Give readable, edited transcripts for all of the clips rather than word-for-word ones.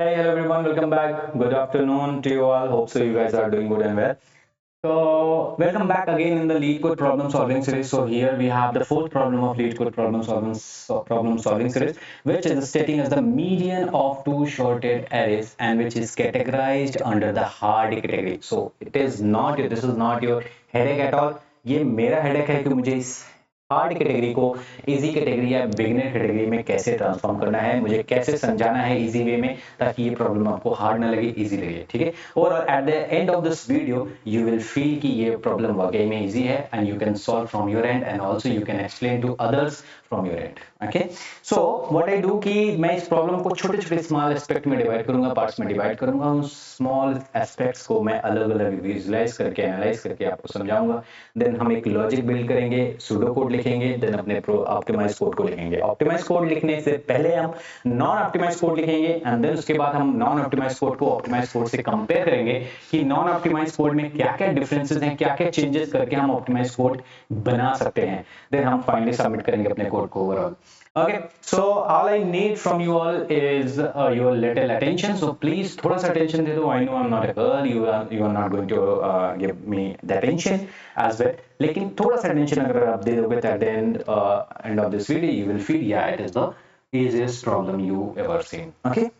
Hey, hello everyone, welcome back. Good afternoon to you all. Hope so you guys are doing good and well. So, welcome back again in the Lead Code Problem Solving series. So, here we have the fourth problem of Lead Code Problem Solving series, which is stating as the median of two shorted arrays and which is categorized under the hard category. So, this is not your headache at all. ये मेरा headache है कि मुझे इस hard category को easy category या beginner category में कैसे ट्रांसफॉर्म करना है, मुझे कैसे समझाना है इजी वे में ताकि ये प्रॉब्लम आपको हार्ड ना लगे, इजी लगे, ठीक है। और at the end of this video you will feel कि ये प्रॉब्लम वाकई में इजी है and you can solve from your end and also you can explain to others from your end. Okay, so what I do कि मैं इस problem को छोटे छोटे स्मॉल एस्पेक्ट में डिवाइड करूंगा, पार्ट्स में डिवाइड करूंगा। उन स्मॉल एस्पेक्ट्स को मैं अलग अलग विजुलाइज करके एनालाइज करके आपको समझाऊंगा। देन हम एक लॉजिक बिल्ड करेंगे, सूडो कोड लिखेंगे, देन अपने ऑप्टिमाइज कोड को लिखेंगे। ऑप्टिमाइज कोड लिखने से पहले हम नॉन ऑप्टिमाइज कोड लिखेंगे एंड देन उसके बाद हम नॉन ऑप्टिमाइज कोड को ऑप्टिमाइज कोड से कंपेयर करेंगे कि नॉन ऑप्टिमाइज कोड में क्या क्या डिफरेंसेस हैं, क्या क्या चेंजेस करके हम ऑप्टिमाइज कोड बना सकते हैं। देन हम फाइनली सबमिट करेंगे अपने कोड को overall. Okay, so all I need from you all is your little attention. So please, थोड़ा सा attention दे दो. I know I'm not a girl. You are not going to give me the attention as well. लेकिन थोड़ा सा attention अगर आप दे दोगे at the end of this video, you will feel yeah, it is the easiest problem you ever seen. Okay.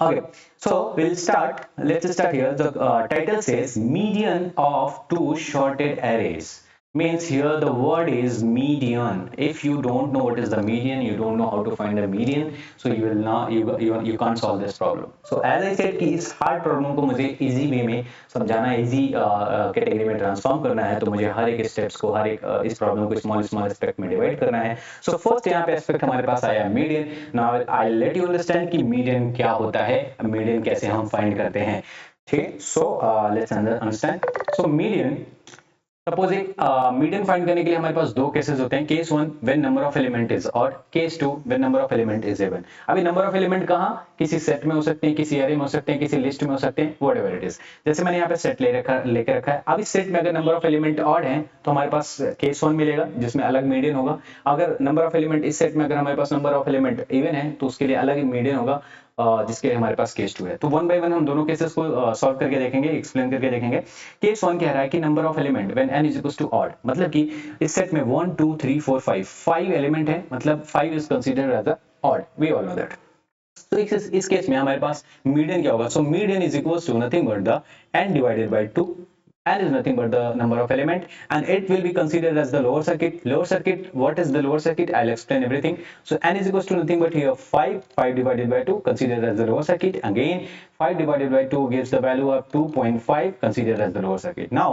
Okay, so we'll start. Let's start here. The title says median of two shorted arrays. Means here the word is median. If you don't know what is the median, you don't know how to find the median, so you will not you can't solve this problem. So as I said कि इस hard problem को मुझे easy way में समझाना, easy category में transform करना है, तो मुझे हर एक steps को, हर एक इस problem को small aspect में divide करना है। So first यहाँ पे aspect हमारे पास आया median. Now I'll let you understand कि median क्या होता है, median कैसे हम find करते हैं, ठीक है। So let's understand. So median, suppose एक मीडियन फाइंड करने के लिए हमारे पास दो केसेस होते हैं। Case one when number of element is odd, case two when number of element is even. अभी नंबर ऑफ एलिमेंट कहां, किसी सेट में हो सकते हैं, किसी एरे में हो सकते हैं, किसी लिस्ट में हो सकते हैं, व्हाटएवर इट इज। जैसे मैंने यहाँ पे सेट लेके रखा है। अब इस सेट में अगर नंबर ऑफ एलिमेंट ऑड है तो हमारे पास केस वन मिलेगा जिसमें अलग मीडियन होगा। अगर नंबर ऑफ एलिमेंट इस सेट में अगर हमारे पास नंबर ऑफ एलिमेंट इवन है तो उसके लिए अलग मीडियन होगा जिसके हमारे पास केस टू है। तो वन बाय वन हम दोनों केसेस को सॉल्व करके देखेंगे, एक्सप्लेन करके देखेंगे। केस वन कह रहा है कि number of element when n is equals to odd, मतलब कि इस सेट में 1 2 3 4 5 एलिमेंट है, मतलब 5 is considered as a odd, we all know that. तो इस केस में हमारे पास मीडियन क्या होगा। So median is equals to nothing but the n divided by 2, n is nothing but the number of element and it will be considered as the lower circuit. Lower circuit, what is the lower circuit? I'll explain everything. So n is equals to nothing but here 5 divided by 2 considered as the lower circuit. Again 5 divided by 2 gives the value of 2.5 considered as the lower circuit. Now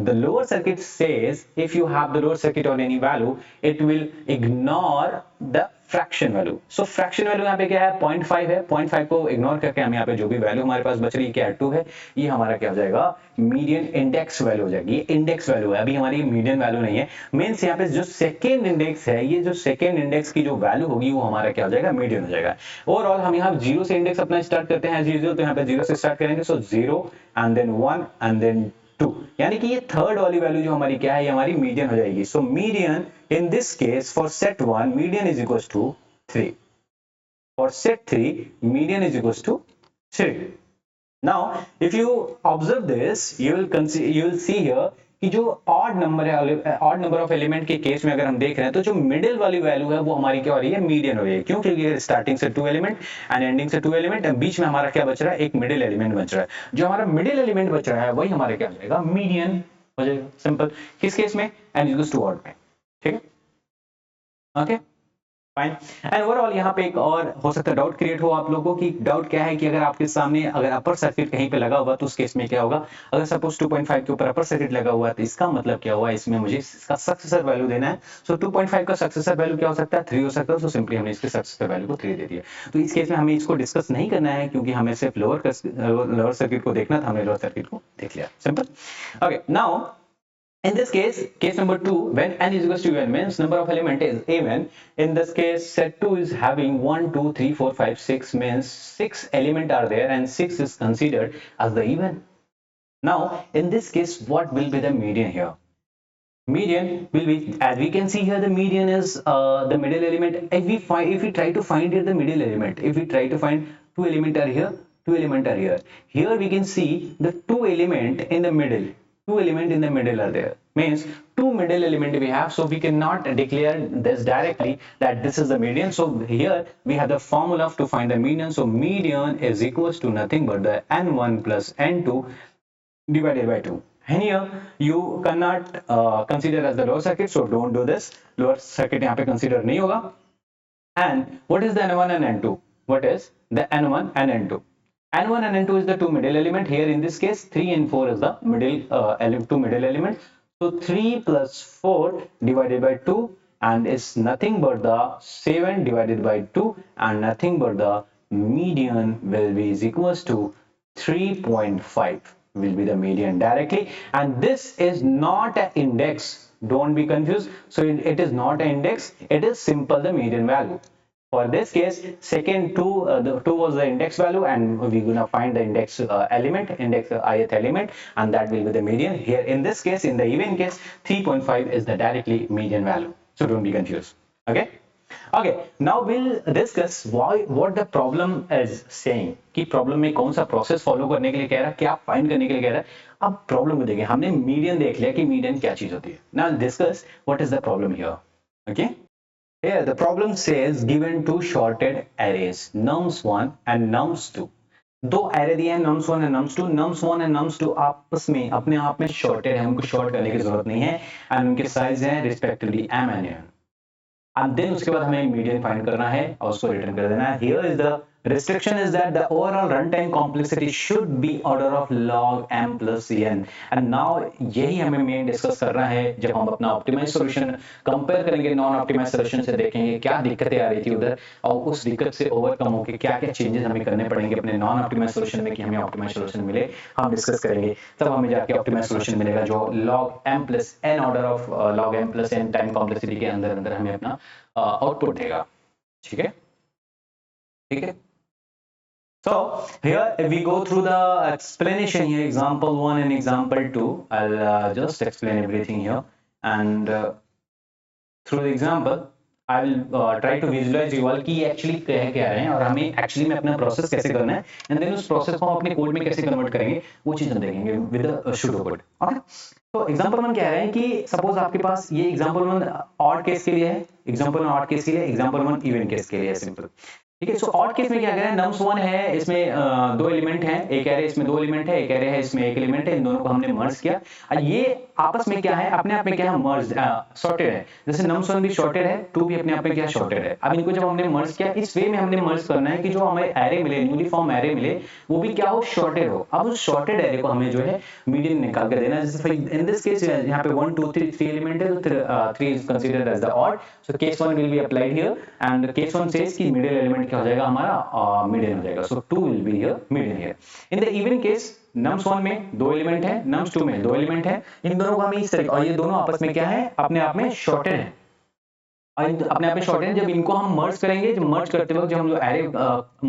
the lower circuit says if you have the lower circuit on any value, it will ignore the fraction value. So fraction value यहाँ पे क्या है, 0.5 है। 0.5 को ignore करके हम यहाँ पे जो भी वैल्यू हमारे पास बच रही है क्या 2 है, ये हमारा क्या हो जाएगा, मीडियन इंडेक्स वैल्यू हो जाएगी। ये इंडेक्स वैल्यू है, अभी हमारी मीडियन वैल्यू नहीं है। मींस यहाँ पे जो सेकेंड इंडेक्स है, ये जो सेकेंड इंडेक्स की जो वैल्यू होगी वो हमारा क्या हो जाएगा, मीडियन हो जाएगा। ओवरऑल हम यहाँ जीरो से इंडेक्स अपना स्टार्ट करते हैं एज यूजुअल, तो यहाँ पे जीरो से स्टार्ट करेंगे। सो 0 एंड देन 1 एंड देन 2, यानी कि ये थर्ड वाली वैल्यू जो हमारी क्या है, ये हमारी मीडियन हो जाएगी। So median in this case for set 1 median is equals to 3. For set 3 median is equals to 3. Now if you observe this you will see here कि जो odd number है, odd number of element के case में अगर हम देख रहे हैं तो जो मिडिल वाली वैल्यू है वो हमारी क्या हो रही है, मीडियन हो रही है। क्यों, क्योंकि स्टार्टिंग से 2 एलिमेंट एंड एंडिंग से 2 एलिमेंट, बीच में हमारा क्या बच रहा है, एक मिडिल एलिमेंट बच रहा है। जो हमारा मिडिल एलिमेंट बच रहा है वही हमारा क्या हो जाएगा, मीडियन हो जाएगा। सिंपल, किस केस में, n इक्वल्स टू ऑड में, ठीक है। Okay fine. एंड ओवरऑल यहाँ पे एक और हो सकता है डाउट क्रिएट हो आप लोगों की। डाउट क्या है कि अगर आपके सामने अगर अपर सर्किट कहीं पे लगा हुआ तो उस केस में क्या होगा, अगर सपोज 2.5 के ऊपर अपर सर्किट लगा हुआ है तो इसका मतलब क्या हुआ, इसमें मुझे इसका सक्सेसर वैल्यू देना है। सो 2.5 का सक्सेसर वैल्यू क्या हो सकता है, 3 हो सकता है। सो सिंपली हमने इसके सक्सेसर वैल्यू को 3 दे दिया। तो इस केस में हमें इसको डिस्कस नहीं करना है क्योंकि हमें सिर्फ लोअर सर्किट को देखना था, हमने लोअर सर्किट को देख लिया। Simple. Okay, now in this case, case number 2, when n is equals to even means number of element is even. In this case, set 2 is having 1 2 3 4 5 6 means 6 element are there and 6 is considered as the even. Now in this case what will be the median here? Median will be, as we can see here, the median is the middle element. If we try to find here the middle element, if we try to find two element are here, two element are here. Here we can see the two element in the middle, two element in the middle are there, means two middle element we have, so we cannot declare this directly that this is the median. So here we have the formula to find the median. So median is equals to nothing but the n1 plus n2 divided by 2. And here you cannot consider as the lower circuit, so don't do this. Lower circuit यहाँ पे consider नहीं होगा. And what is the n1 and n2? What is the n1 and n2? n1 and n2 is the two middle element. Here in this case 3 and 4 is the middle two middle element. So 3 plus 4 divided by 2 and is nothing but the 7 divided by 2, and nothing but the median will be is equals to 3.5 will be the median directly. And this is not an index, don't be confused. So it is not an index, it is simple the median value. For this case, second the 2 was the index value, and we're gonna find the index element, index ith element, and that will be the median. Here in this case, in the even case, 3.5 is the directly median value. So don't be confused. Okay. Okay, now we'll discuss what the problem is saying. कि problem में कौन सा process follow करने के लिए कह रहा है, क्या find करने के लिए कह रहा है. अब problem को देखें. हमने median देख लिया कि median क्या चीज होती है. Now discuss what is the problem here. Okay. Here the problem says given two shorted arrays nums1 and nums2. दो array दिए हैं nums1 and nums2. nums1 and nums2 आपस में अपने आप में shorted है, उनको short करने की जरूरत नहीं है, and उनके size है respectively m and n. And then उसके बाद हमें median find करना है और उसको return कर देना है. Here is the restriction is that the overall runtime complexity should be order of log m plus n. And now यही हमें main discuss करना है जब हम अपना optimized solution compare करेंगे non optimized solution से, देखेंगे क्या दिक्कतें आ रही थी उधर और उस दिक्कत से overcome होकर क्या क्या changes हमें करने पड़ेंगे अपने non optimized solution में कि हमें optimized solution मिले. हम discuss करेंगे तब हमें जाके optimized solution मिलेगा जो log m plus n order of log m plus n time complexity के अंदर अंदर हमें अपना आउटपुट देगा. ठीक है, ठीक है. So here if we go through the explanation here, example 1 and example 2, I'll just explain everything here, and through the example I will try to visualize you all कि actually कह क्या रहे हैं और हमें actually में अपना process कैसे करना है, and then उस process को हम अपने code में कैसे convert करेंगे वो चीज़ हम देखेंगे with the pseudocode. Okay. तो example 1 कह रहे हैं कि suppose आपके पास ये example 1 odd case के लिए है, example 1 odd case के लिए, example 1 even case के लिए है simple. ठीक है. सो ऑड केस में क्या करें, nums1 है, इसमें दो एलिमेंट हैं, एक एरे इसमें दो एलिमेंट है, एक एरे है इसमें एक एलिमेंट है, इन दोनों को हमने मर्ज किया. ये आपस में क्या है, अपने आप में क्या है, मर्ज सॉर्टेड है. जैसे nums1 भी सॉर्टेड है, 2 भी अपने आप में क्या सॉर्टेड है. अब इनको जब हमने मर्ज किया इस वे में हमने मर्ज करना है कि जो हमें एरे मिले, यूनिफॉर्म एरे मिले, वो भी क्या हो, सॉर्टेड हो. अब उस सॉर्टेड एरे को हमें जो है मीडियन निकाल के देना है. जैसे इन दिस केस यहाँ पे 1 2 3 3 एलिमेंट है, तो 3 is considered as the odd. So case 1 will be applied here, and case 1 says कि मिडिल एलिमेंट क्या हो जाएगा हमारा median हो जाएगा. So 2 will be here, median here. In the even case nums1 में दो एलिमेंट है, nums2 में दो एलिमेंट है, इन दोनों को हम इस तरह, और ये दोनों आपस में क्या है, अपने आप में शॉर्टेड है, अपने आप में शॉर्टेड है. जब इनको हम मर्ज करेंगे, जब मर्ज करते वक्त जब हम जो एरे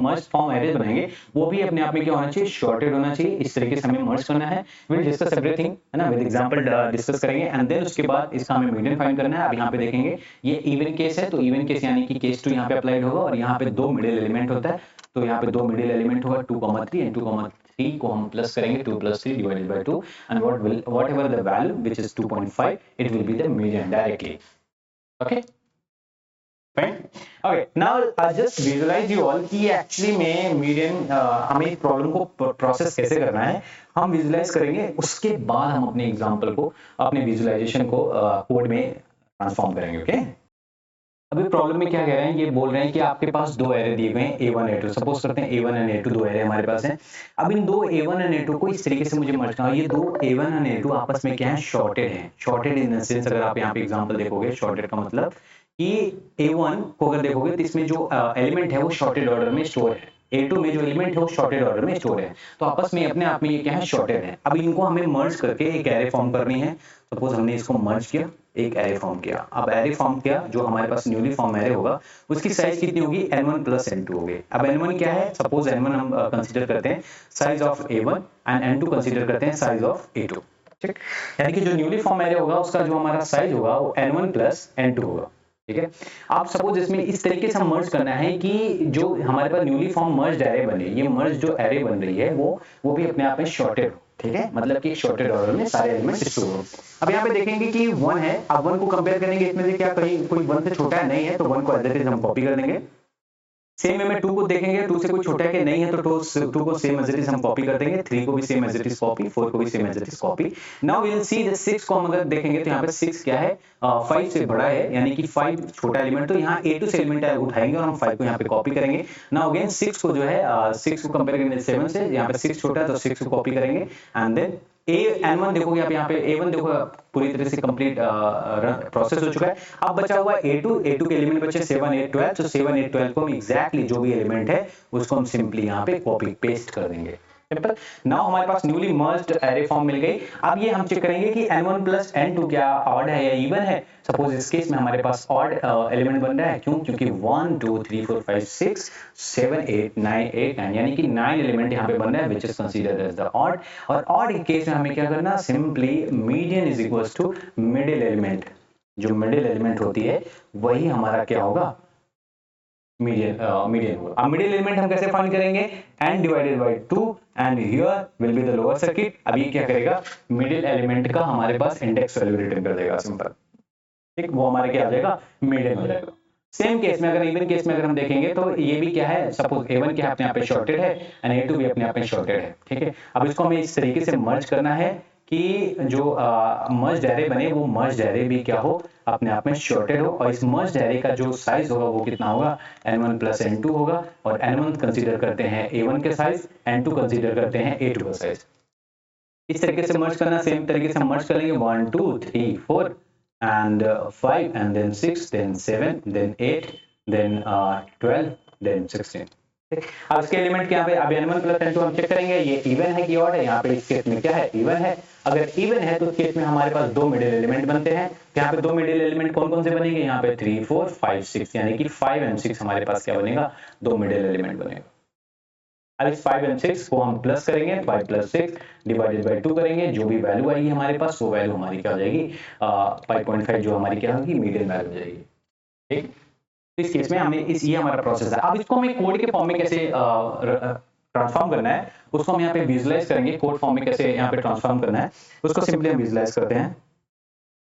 मर्ज फॉर्म एरे बनाएंगे वो भी अपने आप में क्या होना चाहिए, शॉर्टेड होना चाहिए. इस तरीके से हमें मर्ज करना है. विल डिस्कस एवरीथिंग है ना, विद एग्जांपल डिस्कस करेंगे, एंड देन उसके बाद इसका हमें मीडियन फाइंड करना है. अब यहाँ पे देखेंगे ये इवन केस है, तो इवन केस यानी कि केस 2 यहाँ पे अप्लाइड होगा, और यहाँ पे दो मिडिल एलिमेंट होता है, तो यहाँ पे दो मिडिल एलिमेंट होगा 2,3 एंड 2,3 को हम प्लस करेंगे 2 + 3 divided by 2, and whatever the value which is 2.5 it will be the median directly. Okay fine. Okay, now I just visualize you all कि एक्चुअली में मीडियन हमें प्रॉब्लम को process कैसे करना है हम विजुअलाइज करेंगे. उसके बाद हम अपने एग्जांपल को, अपने विजुअलाइजेशन को कोड में ट्रांसफॉर्म करेंगे. ओके. अभी प्रॉब्लम में क्या कह रहे हैं, ये बोल रहे हैं कि आपके पास दो एरे दिए गए हैं a1 a2. सपोज करते हैं a1 और a2 दो एरे हमारे पास हैं. अब इन दो a1 और a2 को इस तरीके से मुझे मर्ज करना है. ये दो a1 और a2 आपस में क्या है, शॉर्टेड है. शॉर्टेड इन द सेंस, अगर आप यहाँ पे एग्जांपल देखोगे, शॉर्टेड का मतलब कि a1 को अगर देखोगे तो इसमें जो एलिमेंट है वो शॉर्टेड ऑर्डर में स्टोर है, a2 में जो एलिमेंट है वो शॉर्टेड ऑर्डर में स्टोर है. तो आपस में अपने आप में ये क्या है, शॉर्टेड है. अब इनको हमें मर्ज करके एक एरे फॉर्म करनी है. सपोज हमने इसको मर्ज किया, एक एरे फॉर्म किया. अब एरे फॉर्म किया, जो हमारे पास न्यूली फॉर्म एरे होगा उसकी साइज कितनी होगी, n1 + n2 होगी. अब n1 क्या है, सपोज n1 हम कंसीडर करते हैं size of a1 and n2 consider करते हैं साइज ऑफ a2. ठीक, यानी कि जो न्यूली फॉर्म एरे होगा उसका जो हमारा साइज होगा वो n1 + n2 होगा. ठीक है। आप सपोज इसमें इस तरीके से मर्ज करना है कि जो हमारे पास न्यूली फॉर्म मर्ज एरे बने, ये मर्ज जो एरे बन रही है वो भी अपने आप में शॉर्टेड हो, ठीक है, मतलब कि शॉर्टेड ऑर्डर में सारे एलिमेंट्स स्टोर हो। अब यहाँ पे देखेंगे कि 1 है, अब 1 को कंपेयर करेंगे, इसमें से क्या कहीं कोई 1 से छोटा है, नहीं है, तो 1 को एज इट इज हम कॉपी कर देंगे। सेम वे में 2 को देखेंगे, 2 से कोई छोटा है कि नहीं है, तो 2 को सेम एज इट इज हम कॉपी कर देंगे, 3 को भी same as it is copy, 4 को भी same as it is copy. Now we will see the 6 को हम अगर देखेंगे तो यहाँ पे 6 क्या है, 5 से बड़ा है, यानी कि 5 छोटा एलिमेंट, तो यहाँ A2 से एलिमेंट उठाएंगे और हम 5 को यहाँ पे कॉपी करेंगे। नाउ अगेन 6 को जो है 6 को कंपेयर करेंगे 7 से, यहाँ पे 6 छोटा है तो 6 को कॉपी करेंगे, एंड देन N1 देखोगे आप यहाँ पे A1 देखो पूरी तरह से कंप्लीट प्रोसेस हो चुका है। अब बचा हुआ A2 के एलिमेंट बचे 7 8 12, तो 7 8 12 को हम एग्जैक्टली जो भी एलिमेंट है उसको हम सिंपली यहाँ पे कॉपी पेस्ट कर देंगे। सिंपल। नाउ हमारे पास न्यूली मर्ज्ड एरे फॉर्म मिल गई। अब ये हम चेक करेंगे कि N1 प्लस N2 क्या ऑड है या इवन है। सपोज इस केस में हमारे पास ऑड एलिमेंट बन रहा है, क्यों? क्योंकि 1 2 3 4 5 6 7 8 9 8 9, यानी कि 9 एलिमेंट यहाँ पे बन रहा है which is considered as the odd. और ऑड के केस में हमें क्या करना, simply median is equals to middle element, जो मिडिल एलिमेंट होती है वही हमारा क्या होगा, मीडियन होगा। अब मिडिल एलिमेंट हम कैसे फाइंड करेंगे, n divided by 2 and here will be the lower circuit. अब ये क्या करेगा, मिडिल एलिमेंट का हमारे पास इंडेक्स वैल्यू रिटर्न कर देगा, सिंपल, ठीक, वो हमारे क्या आ जाएगा, मीडियन हो जाएगा। सेम केस में अगर इवन केस में अगर हम देखेंगे तो ये भी क्या है, सपोज A1 क्या अपने आप पे शॉर्टेड है एंड A2 भी अपने आप में शॉर्टेड है, ठीक है। अब इसको हमें इस तरीके से मर्ज करना है कि जो मर्ज एरे बने वो मर्ज एरे भी क्या हो, अपने आप में शॉर्टेड हो, और इस मर्ज एरे का जो साइज होगा वो कितना होगा, N1 प्लस N2 होगा, और N1 कंसीडर करते हैं A1 के साइज, N2 कंसीडर करते हैं A2 का साइज। इस तरीके से मर्ज करना, सेम तरीके से मर्ज करेंगे 1 2 3 4 and 5 and then 6 then 7 then 8 then 12 then 16। अब इसके एलिमेंट क्या है, अब N1 प्लस N2 हम चेक करेंगे ये इवन है कि ऑड है। यहाँ पे इस केस में क्या है, इवन है। अगर इवन है तो इस केस में हमारे पास दो मिडिल एलिमेंट बनते हैं। यहाँ पे दो मिडिल एलिमेंट कौन कौन से बनेंगे, यहाँ पे 3 4 5 6, यानी कि 5 एंड 6 हमारे पास क्या बनेगा, दो मिडिल एलिमेंट बनेगा। अब इस 5 एंड 6 को हम प्लस करेंगे, 5 प्लस 6 डिवाइडेड बाय 2 करेंगे, जो भी वैल्यू आएगी हमारे पास वो वैल्यू हमारी क्या हो जाएगी, 5.5 जो हमारी क्या होगी, मीडियन वैल्यू हो जाएगी, ठीक। तो इस केस में हमें ये हमारा प्रोसेस है। अब इसको हमें कोड के फॉर्म में कैसे ट्रांसफॉर्म करना है, उसको हम यहाँ पे विजुलाइज करेंगे। कोड फॉर्म में कैसे यहाँ पे ट्रांसफॉर्म करना है उसको सिंपली हम विजुलाइज करते हैं।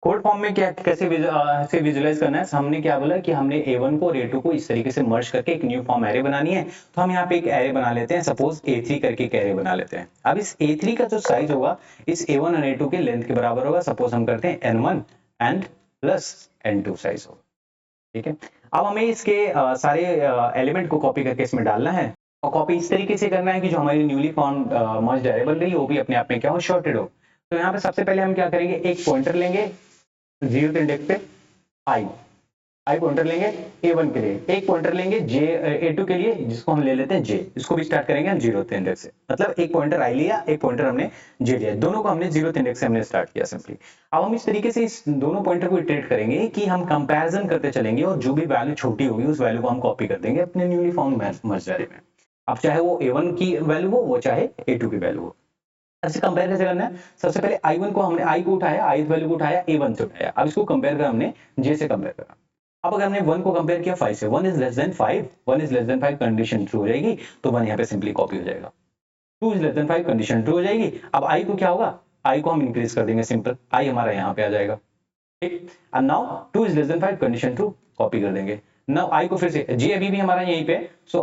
कोड फॉर्म में क्या कैसे विजुलाइज करना है, हमने क्या बोला कि हमने A1 को और A2 को इस तरीके से मर्ज करके एक न्यू फॉर्म एरे बनानी है। तो हम यहाँ पे एक एरे बना लेते हैं, सपोज A3 करके एक एरे बना लेते हैं। अब इस A3 का जो साइज होगा इस A1 और A2 के लेंथ के बराबर होगा। सपोज हम करते हैं N1 and plus N2 size होगा, ठीक है। अब हमें इसके सारे एलिमेंट को कॉपी करके इसमें डालना है, और कॉपी इस तरीके से करना है कि जो हमारी न्यूली फॉर्म्ड मर्ज एरे बन रही है वो भी अपने आप में क्या हो, शॉर्टेड हो। तो यहाँ पे सबसे पहले हम क्या करेंगे, एक पॉइंटर लेंगे 0th इंडेक्स पे आई पॉइंटर लेंगे A1 के लिए, एक पॉइंटर लेंगे A2 के लिए जिसको हम ले लेते हैं J, इसको भी स्टार्ट करेंगे हम 0th इंडेक्स से। मतलब एक पॉइंटर I लिया, एक पॉइंटर हमने J लिया, दोनों को हमने 0th इंडेक्स से हमने स्टार्ट किया सिंपली। अब हम इस तरीके से इस दोनों पॉइंटर को इटरेट करेंगे कि हम कंपैरिजन करते चलेंगे, और जो भी वैल्यू छोटी होगी उस वैल्यू को हम कॉपी कर देंगे अपने न्यूली फॉर्म्ड मर्ज एरे में। अब चाहे वो A1 की वैल्यू हो, वो चाहे A2 की वैल्यू हो। ऐसे कंपेयर कैसे करना है, सबसे पहले I1 को हमने I को उठाया, I वैल्यू को उठाया, A1 से उठाया। अब इसको कंपेयर करा हमने J से कंपेयर करा। अब अगर हमने 1 को कंपेयर किया 5 से, 1 is less than 5, 1 is less than 5 condition true हो जाएगी, तो 1 यहाँ पे सिंपली कॉपी हो जाएगा। 2 is less than 5 condition true हो जाएगी। अब I को क्या होगा, I को हम इंक्रीज कर देंगे, सिंपल I हमारा यहाँ पे आ जाएगा, ठीक। And now 2 is less than 5 condition true, copy कर देंगे। नाउ I को फिर से, J अभी भी हमारा यहीं पे, सो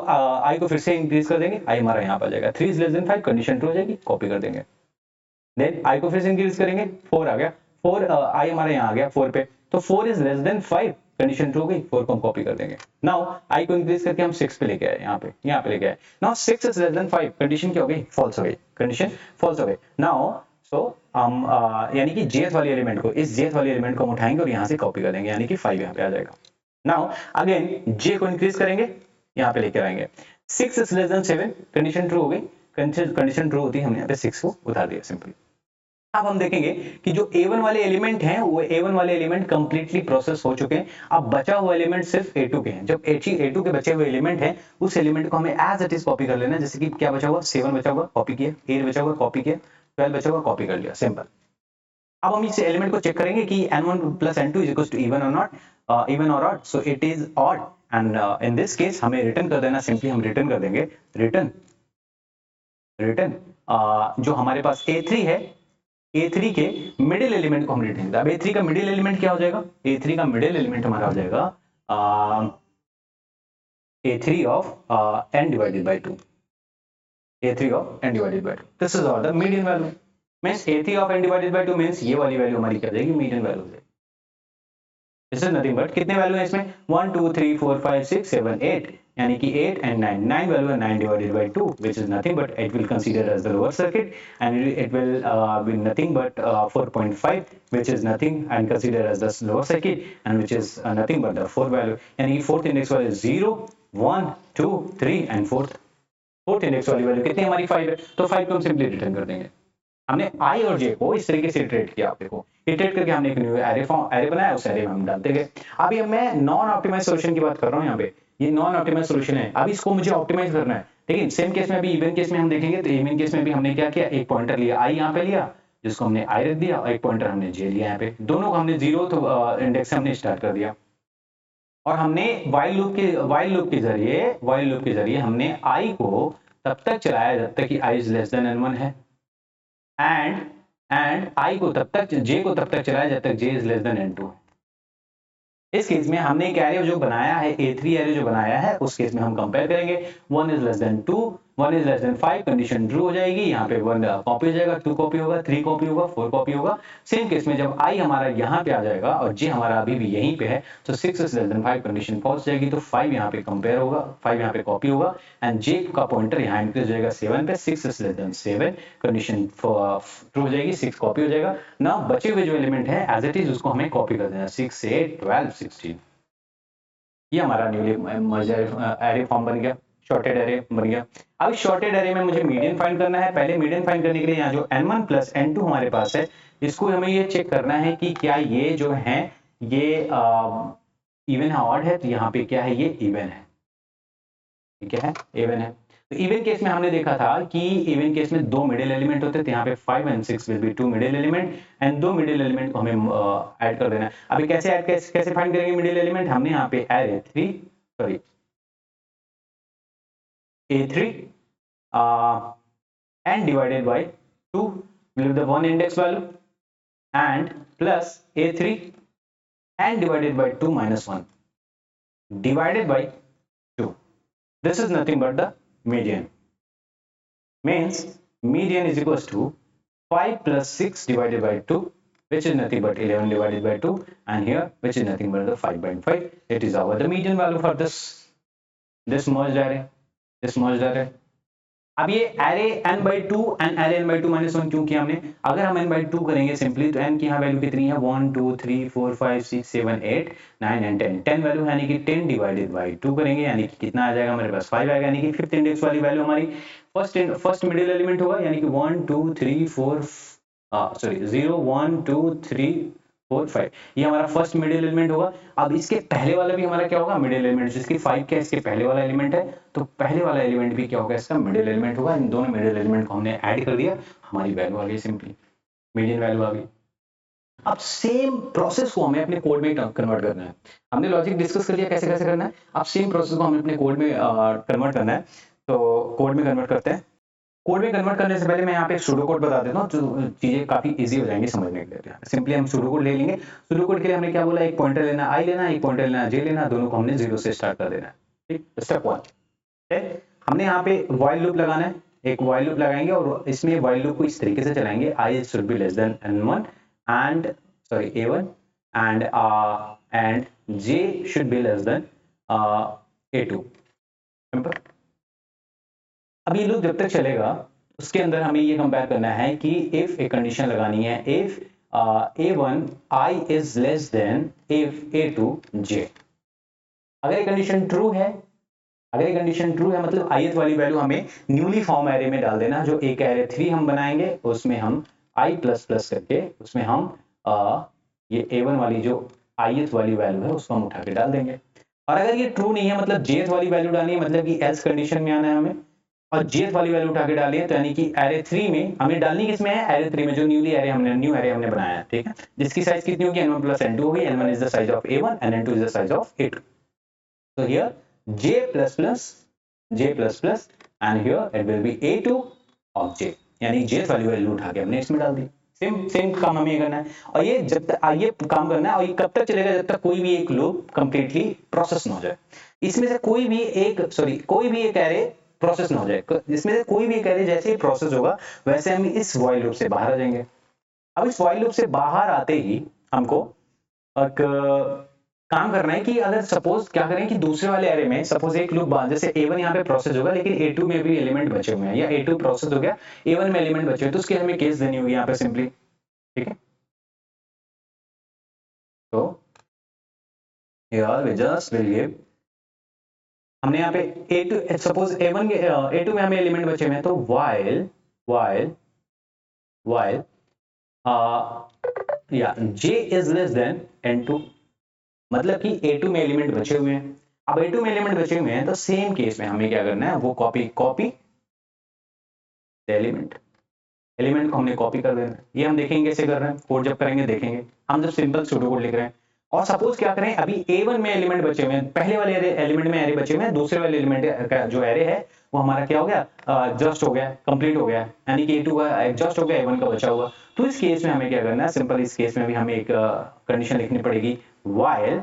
I को फिर से इंक्रीज कर देंगे, I हमारा यहाँ पे आ जाएगा। 3 is less than 5 condition true हो जाएगी, कॉपी कर देंगे। देन I को फिर से इंक्रीज करेंगे, 4 आ गया, 4 I हमारे यहाँ आ गया 4 पे, तो 4 is less than 5 condition true हो गई, 4 को हम कॉपी कर देंगे। नाउ I को इंक्रीज करके हम 6 पे लेके आए, यहाँ पे लेके आए। Now 6 is less than 5 condition क्या हो गई, फॉल्स हो गई, कंडीशन फॉल्स हो गई। नाउ सो हम यानी कि jth वाली एलिमेंट को, इस jth वाली एलिमेंट को हम उठाएंगे और यहाँ से कॉपी कर देंगे, यानी कि 5 यहाँ पे आ जाएगा। नाउ अगेन j को इंक्रीज करेंगे, यहाँ पे लेके आएंगे। 6 is less than 7 condition true हो गई, कंडीशन ट्रू होती है, हमने यहाँ पे 6 को उतार दिया सिंपली। अब हम देखेंगे कि जो A1 वाले एलिमेंट हैं वो A1 वाले एलिमेंट कंप्लीटली प्रोसेस हो चुके हैं। अब बचा हुआ एलिमेंट सिर्फ A2 के हैं। जब A2 के बचे हुए एलिमेंट हैं उस एलिमेंट को हमें एज इट इज कॉपी कर लेना है। जैसे कि क्या बचा हुआ, 7 बचा हुआ, कॉपी किया, 8 बचा हुआ, कॉपी किया, 12 बचा हुआ, कॉपी कर लिया, सिंपल। अब हम इस एलिमेंट को चेक करेंगे कि n1 plus n2 is equals to even or not, even or odd. So it is odd, and in this case हमें रिटर्न कर देना, सिंपली हम रिटर्न कर देंगे रिटर्न रिटर्न जो हमारे पास a3 है, a3 के मिडिल एलिमेंट को हम रिटर्न देंगे। अब a3 का मिडिल एलिमेंट क्या हो जाएगा? a3 का मिडिल एलिमेंट हमारा हो जाएगा a3 of n divided by 2, a3 of n divided by 2. This is our the median value. Means a3 of n divided by 2 means ये वाली वैल्यू हमारी क्या जाएगी? मीडियन वैल्यू हो जाएगी। दिस इज नथिंग बट कितने वैल्यू है इसमें? 1 2 3 4 5 6 7 8, यानी कि 8 and 9, 9 वैल्यू है 9 divided by 2, which is nothing but it will consider as the lower circuit, and it will be nothing but 4.5, which is nothing and consider as the lower circuit, and which is nothing but the 4 value, यानी कि fourth index value is 0 1 2 3 and fourth index वाली value कितनी हमारी 5 है, तो 5 को हम simply return कर देंगे। हमने i और j को इस तरीके से इटरेट किया, आप देखो इटरेट करके हमने एक न्यू एरे बनाया, उस एरे में हम डालते गए। अभी मैं नॉन ऑप्टिमाइज सॉल्यूशन की बात कर रहा हूं, यहाँ पे ये नॉन ऑप्टिमाइज सॉल्यूशन है, अब इसको मुझे ऑप्टिमाइज करना है। लेकिन सेम केस में भी, इवन केस में हम देखेंगे तो इवन केस में भी हमने क्या किया, एक पॉइंटर लिया i यहाँ पे लिया, जिसको हमने i रख दिया, और एक पॉइंटर हमने j लिया यहाँ पे, दोनों को हमने 0th इंडेक्स से हमने स्टार्ट कर दिया, और हमने while लूप के जरिए हमने i को तब तक चलाया जब तक कि i is less than n1 है, एंड i को तब तक, j को तब तक चलाया जब तक j is less than n2 है। इस केस में हमने एक एरे जो बनाया है, a3 एरे जो बनाया है, उस केस में हम कंपेयर करेंगे, 1 is less than 2, 1 is less than 5, condition true हो जाएगी, यहाँ पे 1 कॉपी हो जाएगा, 2 कॉपी होगा, 3 कॉपी होगा, 4 कॉपी होगा। सेम केस में जब i हमारा यहाँ पे आ जाएगा और j हमारा अभी भी यहीं पे है, तो 6 is less than 5 condition false जाएगी, तो 5 यहाँ पे कंपेयर होगा, 5 यहाँ पे कॉपी होगा, एंड j का पॉइंटर यहाँ इंक्रीज हो जाएगा 7 पे, 6 is less than 7 condition true हो जाएगी, 6 कॉपी हो जाएगा ना। बचे हुए जो एलिमेंट है एज इट इज उसको हमें कॉपी कर देना, 6 8 12 16, ये हमारा न्यूली एरे फॉर्म बन गया, शॉर्टेड एरे बन गया। अब शॉर्टेड एरे में मुझे मीडियन फाइंड करना है। पहले मीडियन फाइंड करने के लिए यहाँ जो n1 प्लस n2 हमारे पास है, इसको हमें ये चेक करना है कि क्या ये जो है ये इवन है ऑड है, तो यहाँ पे क्या है, ये इवन है, क्या है, इवन है। तो इवन केस में हमने देखा था कि इवन केस में दो मिडिल एलिमेंट होते थे, यहाँ पे 5 and 6 will be two middle element, and दो मिडिल एलिमेंट को हमें ऐड कर देना है। अभी कैसे ऐड, कैसे फाइंड करेंगे मिडिल एलिमेंट? हमने यहाँ पे a3 and divided by 2 will be the one index value, and plus a3 and divided by 2 minus 1 divided by 2. This is nothing but the median. Means median is equals to 5 plus 6 divided by 2, which is nothing but 11 divided by 2, and here which is nothing but the 5.5. It is our the median value for this merged array. अब ये array n/2 and array n/2 minus 1 क्यों किया हमने? अगर हम n/2 करेंगे simply, तो n की यहाँ वैल्यू कितनी है, 1 2 3 4 5 6 7 8 9 एंड 10, 10 वैल्यू है, यानी कि 10 डिवाइडेड बाय 2 करेंगे, यानी कि कितना आ जाएगा हमारे पास, 5 आएगा, यानी कि फिफ्थ इंडेक्स वाली वैल्यू हमारी फर्स्ट मिडिल एलिमेंट होगा, यानी कि 1 2 3 4 0 1 2 3 4 5, ये हमारा फर्स्ट मिडिल एलिमेंट होगा। अब इसके पहले वाला भी हमारा क्या होगा, मिडिल एलिमेंट, जिसकी 5 क्या इसके पहले वाला एलिमेंट है, तो पहले वाला एलिमेंट भी क्या होगा, इसका मिडिल एलिमेंट होगा। इन दोनों मिडिल एलिमेंट को हमने ऐड कर दिया, हमारी वैल्यू आ गई, सिंपली मीडियन वैल्यू आ गई। अब सेम प्रोसेस को हमें अपने कोड में कन्वर्ट करना है। हमने लॉजिक डिस्कस कर लिया कैसे कैसे करना है, अब सेम प्रोसेस को हमें अपने कोड में कन्वर्ट करना है। तो कोड में कन्वर्ट करते हैं। कोड में कन्वर्ट करने से पहले मैं यहाँ पे सूडो कोड बता देता हूँ, जो चीजें काफी इजी हो जाएंगी समझने के लिए। सिंपली हम सूडो कोड ले लेंगे। सूडो कोड के लिए हमने क्या बोला, एक पॉइंटर लेना आई लेना, एक पॉइंटर लेना जे लेना, दोनों को हमने 0 से स्टार्ट कर देना है। ठीक, स्टेप 1 हमने यहाँ पे व्हाइल लूप लगाना है, एक व्हाइल लूप लगाएंगे और इसमें व्हाइल लूप को इस तरीके से चलाएंगे, I should be less than n1 and a1 and j should be less than a2। Simple. अब ये लूप जब तक चलेगा उसके अंदर हमें ये कंपेयर करना है कि इफ एक कंडीशन लगानी है, if a1 i is less than if a2 j। अगर ये कंडीशन ट्रू है, मतलब ith वाली वैल्यू हमें न्यूली फॉर्म एरे में डाल देना। जो एक एरे 3 हम बनाएंगे उसमें हम i प्लस प्लस करके उसमें हम ये a1 वाली जो ith वाली वैल्यू है उसको हम उठा के डाल देंगे। और अगर ये ट्रू नहीं है, मतलब jth वाली वैल्यू डालनी है, मतलब कि एल्स कंडीशन में आना है हमें, और jth वाली वैल्यू उठा के डालिए, तो यानी कि एरे 3 में हमें डालनी किसमें है, एरे 3 में, जो न्यू एरे हमने बनाया है, ठीक है, जिसकी साइज कितनी होगी, n1 plus n2 होगी, n1 is the size of a1 and n2 is the size of a2. So here j plus plus and here it will be a2 of j, यानी jth वाली value उठा के हमने इसमें डाल दी। Same काम हमें करना है, और ये जब तक ये काम करना है, और ये कब तक चलेगा, जब तक कोई भी एक लूप कंप्लीटली प्रोसेस ना हो जाए, इसमें से कोई भी एक एरे प्रोसेस ना हो जाए, इसमें से कोई भी एक एरे जैसे ही प्रोसेस होगा वैसे हम इस व्हाइल लूप से बाहर आ जाएंगे। अब इस व्हाइल लूप से बाहर आते ही हमको काम करना है कि अगर सपोज क्या करें कि दूसरे वाले एरे में सपोज एक लूप बाद, जैसे A1 यहाँ पे प्रोसेस होगा लेकिन A2 में भी एलिमेंट बचे हुए हैं, या A2 प्रोसेस हो गया, A1 में एलिमेंट बचे हुए, तो उसकी हमें केस देनी होगी यहाँ पे सिंपली, ठीक है। तो here we just will give, हमने यहाँ पे A2 सपोज A1 के A2 में हमें एलिमेंट बचे हुए हैं, तो while j is less than n2, मतलब कि A2 में एलिमेंट बचे हुए हैं। अब A2 में एलिमेंट बचे हुए हैं तो सेम केस में हमें क्या करना है, वो कॉपी एलिमेंट को हमने कॉपी कर देना है। ये हम देखेंगे कैसे कर रहे हैं, कोड जब करेंगे देखेंगे। हम जब सिंपल सूडो कोड लिख रहे हैं, और सपोज क्या करें, अभी A1 में एलिमेंट बचे हुए हैं, पहले वाले एलिमेंट में एरे बचे हुए हैं, दूसरे वाले एलिमेंट का जो एरे है वो हमारा क्या हो गया, एडजस्ट हो गया, कंप्लीट हो गया, यानी कि A2 का एडजस्ट हो गया, A1 का बचा हुआ। तो इस केस में हमें क्या करना है, सिंपल इस केस में भी हमें एक कंडीशन लिखनी पड़ेगी, while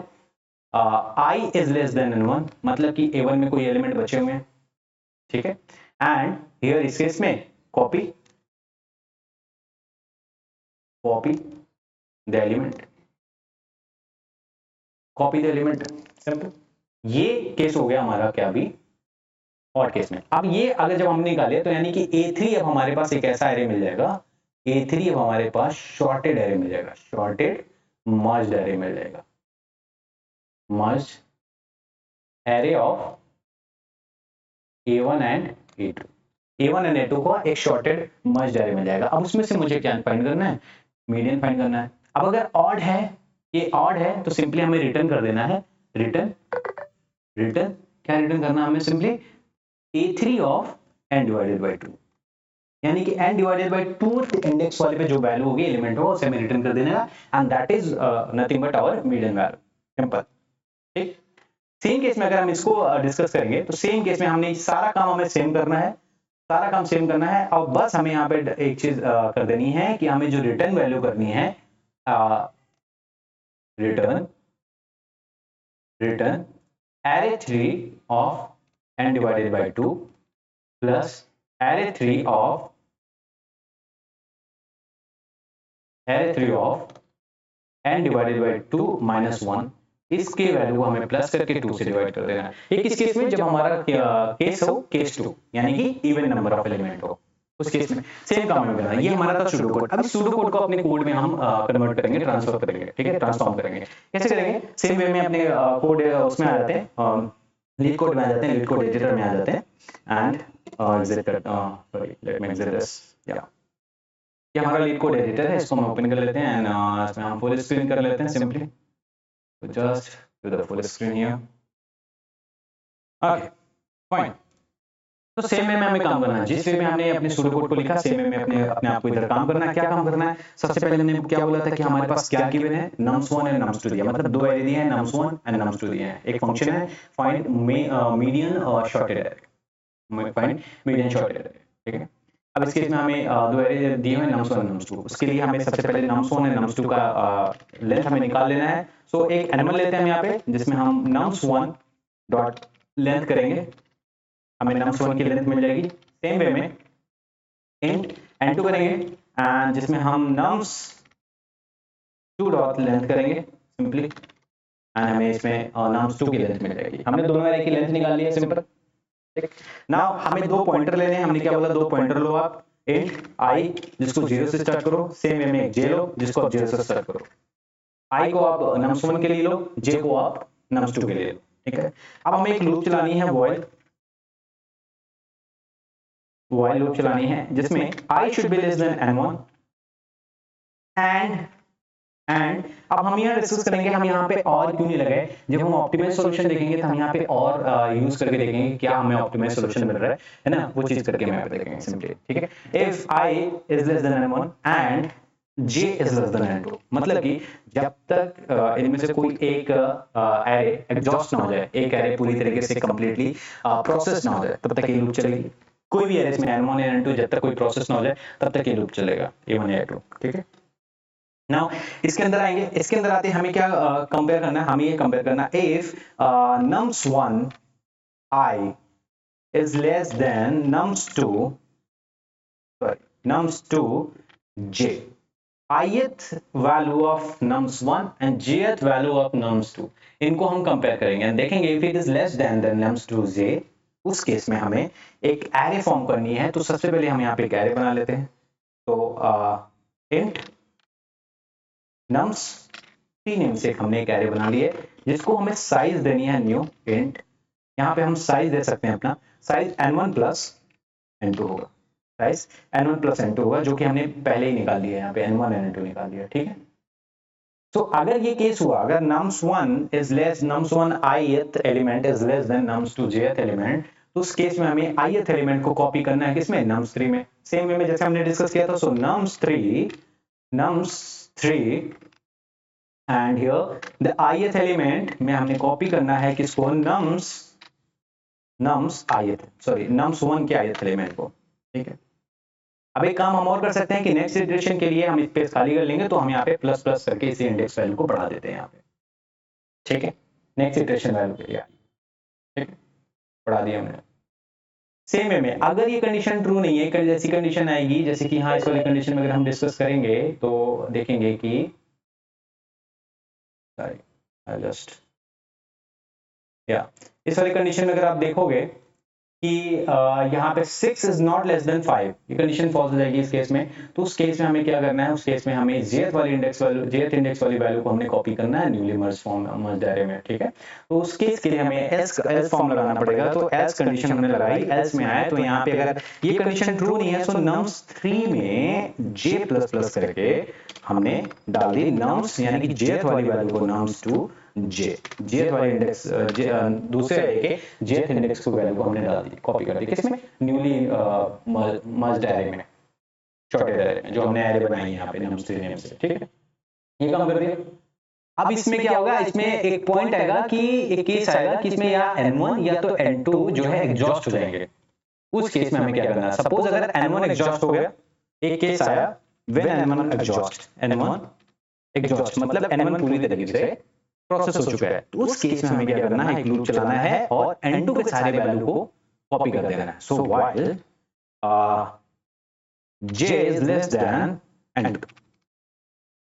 I is less than n1, मतलब कि A1 में कोई एलिमेंट बचे हुए हैं, ठीक है, एंड हियर इस केस में कॉपी द एलिमेंट, सिंपल। ये केस हो गया हमारा क्या, अभी और केस में। अब ये अगर जब हम निकाले तो यानी कि A3 अब हमारे पास एक ऐसा एरे मिल जाएगा, A3 अब हमारे पास शॉर्टेड एरे मिल जाएगा, शॉर्टेड मर्ज्ड एरे मिल जाएगा, merged array of A1 and A2, A1 and A2 को एक शॉर्टेड मर्ज्ड एरे मिल जाएगा। अब उसमें से मुझे क्या फाइंड करना है, मीडियन फाइंड करना है। अब अगर ऑड है, ये ऑड है, तो सिंपली हमें रिटर्न कर देना है, रिटर्न क्या रिटर्न करना है हमें, simply A3 of n divided by 2, यानी कि n डिवाइडेड बाय 2 इंडेक्स वाले पे जो वैल्यू होगी एलिमेंट हो उसे हमें रिटर्न कर देना है, and that is nothing but our median value, simple, ठीक। सेम केस में अगर हम इसको डिस्कस करेंगे तो सेम केस में हमने सारा काम हमें सेम करना है, और बस हमें यहाँ पे एक चीज कर देनी है कि हमें जो रिटर्न वैल्यू करनी है, return array 3 of n divided by 2 plus array 3 of n divided by 2 minus 1, इसके वैल्यू को हमें प्लस करके 2 से डिवाइड कर देना है। ये किस केस में, जब हमारा केस हो केस 2, यानी कि इवन नंबर ऑफ एलिमेंट हो, उस केस में सेम काम में करना है। ये हमारा था सूडो कोड। अब सूडो कोड को अपने कोड में हम कन्वर्ट करेंगे, ट्रांसफर करेंगे, ठीक है, ट्रांसफॉर्म करेंगे। कैसे करेंगे, सेम वे में अपने कोड उसमें आ जाते हैं, लीड कोड में आ जाते हैं, लीड कोड एडिटर में आ जाते हैं, एंड एग्जिट कर, sorry let me exit this, या ये हमारा लीड कोड एडिटर है, इसको हम ओपन कर लेते हैं, एंड इसमें हम फुल स्क्रीन कर लेते हैं सिंपली, तो just do the full screen here, okay fine. तो सेम वे में हमें काम करना है, जिस वे में हमने अपने सूडो कोड को लिखा, सेम वे में अपने आप को इधर काम करना है। क्या काम करना है, सबसे पहले हमने क्या बोला था कि हमारे पास क्या गिवन है, nums1 एंड nums2 दिया, मतलब दो एरे दिए हैं, nums1 एंड nums2 दिए हैं। एक फंक्शन है फाइंड मीडियन और shorted array, find median shorted array, ठीक है। अब इस केस में हमें दो एरे दिए हुए nums1 और nums2, उसके लिए हमें सबसे पहले nums1 और nums2 का लेंथ हमें निकाल लेना है। सो एक एनिमल लेते हैं हम यहाँ पे, जिसमें हम nums1 डॉट लेंथ करेंगे, हमें nums1 की लेंथ मिल जाएगी। सेम वे में int n2 करेंगे, एंड जिसमें हम nums2 डॉट लेंथ करेंगे सिंपली, एंड हमें इसमें nums2 की लेंथ मिल जाएगी। हमने दोनों एरे की लेंथ निकाल ली है, सिंपल, ठीक। नाउ हमें दो पॉइंटर लेने हैं, हमने क्या बोला, दो पॉइंटर लो आप, int i जिसको 0 से स्टार्ट करो, सेम वे में एक j लो जिसको आप 0 से स्टार्ट करो। i को आप nums1 के लिए लो, j को आप nums2 के लिए लो, ठीक है। अब हमें एक लूप चलानी है, while लूप चलानी है, जिसमें i should be less than n1 and and अब हम यहाँ डिस्कस करेंगे हम यहाँ पे और क्यों नहीं लगाए। जब हम ऑप्टिमाइज सॉल्यूशन देखेंगे तो हम यहाँ पे और यूज करके देखेंगे क्या हमें ऑप्टिमाइज सॉल्यूशन मिल रहा है ना, वो चीज करके हम यहाँ पे देखेंगे सिंपली, ठीक है। If I is less than n1 and j is less than n2, मतलब कि जब तक इनमें से कोई एक एरे एग्जॉस्ट ना हो जाए, एक एरे पूरी तरीके से कंप्लीटली प्रोसेस ना हो जाए, तब तक ये लूप चलेगी। कोई भी एरे इसमें n1 या n2 जब तक कोई प्रोसेस ना हो जाए तब तक ये लूप चलेगा, a1 या a2, ठीक है। नाउ इसके अंदर आएंगे, इसके अंदर आते हमें क्या कंपेयर करना है, हमें ये कंपेयर करना if nums1 I is less than nums2 j, ith value of nums1 and jth value of nums2, इनको हम कंपेयर करेंगे एंड देखेंगे if it is less than nums2 j, उस केस में हमें एक एरे फॉर्म करनी है। तो सबसे पहले हम यहाँ पे एक एरे बना लेते हैं। तो int nums3 नेम से हमने एक एरे बना लिया जिसको हमें साइज देनी है न्यू इंट। यहाँ पे हम साइज दे सकते हैं अपना, साइज n1 प्लस n2 होगा, साइज n1 प्लस n2 होगा, जो कि हमने पहले ही निकाल दिया है, यहाँ पे n1 n2 निकाल दिया, ठीक है। तो अगर ये केस हुआ, अगर nums1 ith element is less than nums2 jth element, तो उस केस में हमें ith एलिमेंट को कॉपी करना है किसमें, nums3 में। सेम वे में जैसे हमने डिस्कस किया था। सो nums3 and here the ith element में हमने कॉपी करना है किसको, nums1 के ith एलिमेंट को, ठीक है। अब एक काम हम और कर सकते हैं कि नेक्स्ट इटरेशन के लिए हम स्पेस खाली कर लेंगे, तो हम यहाँ पे प्लस प्लस करके इसी इंडेक्स वैल्यू को बढ़ा देते हैं यहाँ पे, ठीक है। नेक्स्ट इटरेशन वैल्यू के लिए, ठीक है, बढ़ा दिया हमने। सेम वे में अगर ये कंडीशन ट्रू नहीं है, जैसी कंडीशन आएगी, जैसे कि हाँ इस वाली कंडीशन में अगर हम डिस्कस करेंगे तो देखेंगे कि इस वाली कंडीशन में अगर आप देखोगे कि यहाँ पे 6 इज नॉट लेस देन 5, ये कंडीशन फॉल्स हो जाएगी इस केस में। तो उस केस में हमें क्या करना है, उस केस में हमें jth इंडेक्स वाली वैल्यू को हमने कॉपी करना है न्यूली मर्ज एरे में, ठीक है। तो उस केस के लिए हमें एल्स फॉर्म लगाना पड़ेगा। तो एल्स कंडीशन हमने लगाई, एल्स में आया, तो यहाँ पे अगर ये कंडीशन ट्रू नहीं है तो nums3 में j++ करके हमने डाल दी nums यानी कि jth वाली वैल्यू को nums2 jth वाले इंडेक्स दूसरे एरे के jth इंडेक्स को वैल्यू को हमने डाल दी, कॉपी कर दी किसमें, न्यूली मर्ज्ड एरे में, शॉर्टेड एरे में, जो हमने एरे बनाई है यहाँ पे nums3 नेम से, ठीक है। ये काम कर दिया। अब इसमें क्या होगा, इसमें एक पॉइंट आएगा कि एक केस आएगा कि इसमें या n1 या तो n2 जो है एग्जॉस्ट हो जाएंगे। उस केस में हमें क्या करना है, सपोज अगर n1 एग्जॉस्ट हो गया, एक केस आया व्हेन n1 एग्जॉस्ट मतलब n1 पूरी तरीके से प्रोसेस हो चुका है, तो उस केस में हमें क्या करना है, एक लूप चलाना है और n2 के सारे वैल्यू को कॉपी कर देना है। सो while j is less than n2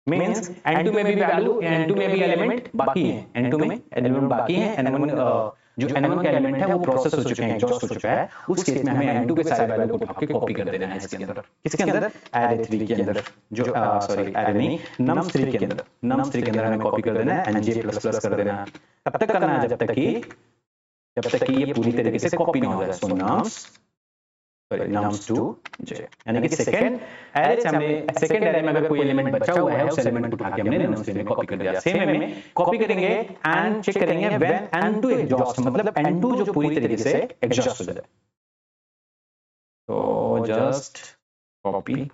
means n2 में भी वैल्यू, n2 में भी एलिमेंट बाकी है, n2 में एलिमेंट बाकी है, n1 जो n1 का एलिमेंट है वो प्रोसेस हो चुके हैं, एग्जॉस्ट हो चुका है। उस केस में हमें n2 के सारे वैल्यू को उठा के कॉपी कर देना है इसके अंदर, किसके अंदर, एरे 3 के अंदर, जो सॉरी एरे नहीं, nums3 के अंदर हमें कॉपी कर देना है, nj++ कर देना है। तब तक करना है जब तक कि ये पूरी तरीके से कॉपी ना हो जाए। सो nums2 j यानी कि सेकंड एरे में अगर कोई एलिमेंट बचा हुआ है, उस एलिमेंट को उठा के हमने nums3 में कॉपी कर दिया। सेम वे में कॉपी करेंगे एंड चेक करेंगे व्हेन n2 एग्जॉस्ट, मतलब n2 जो पूरी तरीके से एग्जॉस्ट हो जाए। तो just copy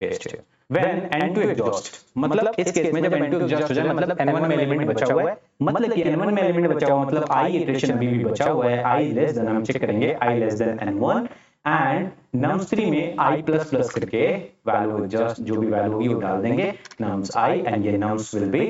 paste when n2 exhaust, मतलब इस केस में जब n2 एग्जॉस्ट हो जाए, मतलब n1 में एलिमेंट बचा हुआ है, मतलब कि n1 में एलिमेंट बचा हुआ मतलब i इटरेशन अभी भी बचा हुआ है, i लेस देन, हम चेक करेंगे i less than n1 and nums3 में i++ करके वैल्यू जस्ट जो भी वैल्यू होगी वो डाल देंगे nums i एंड ये nums विल बी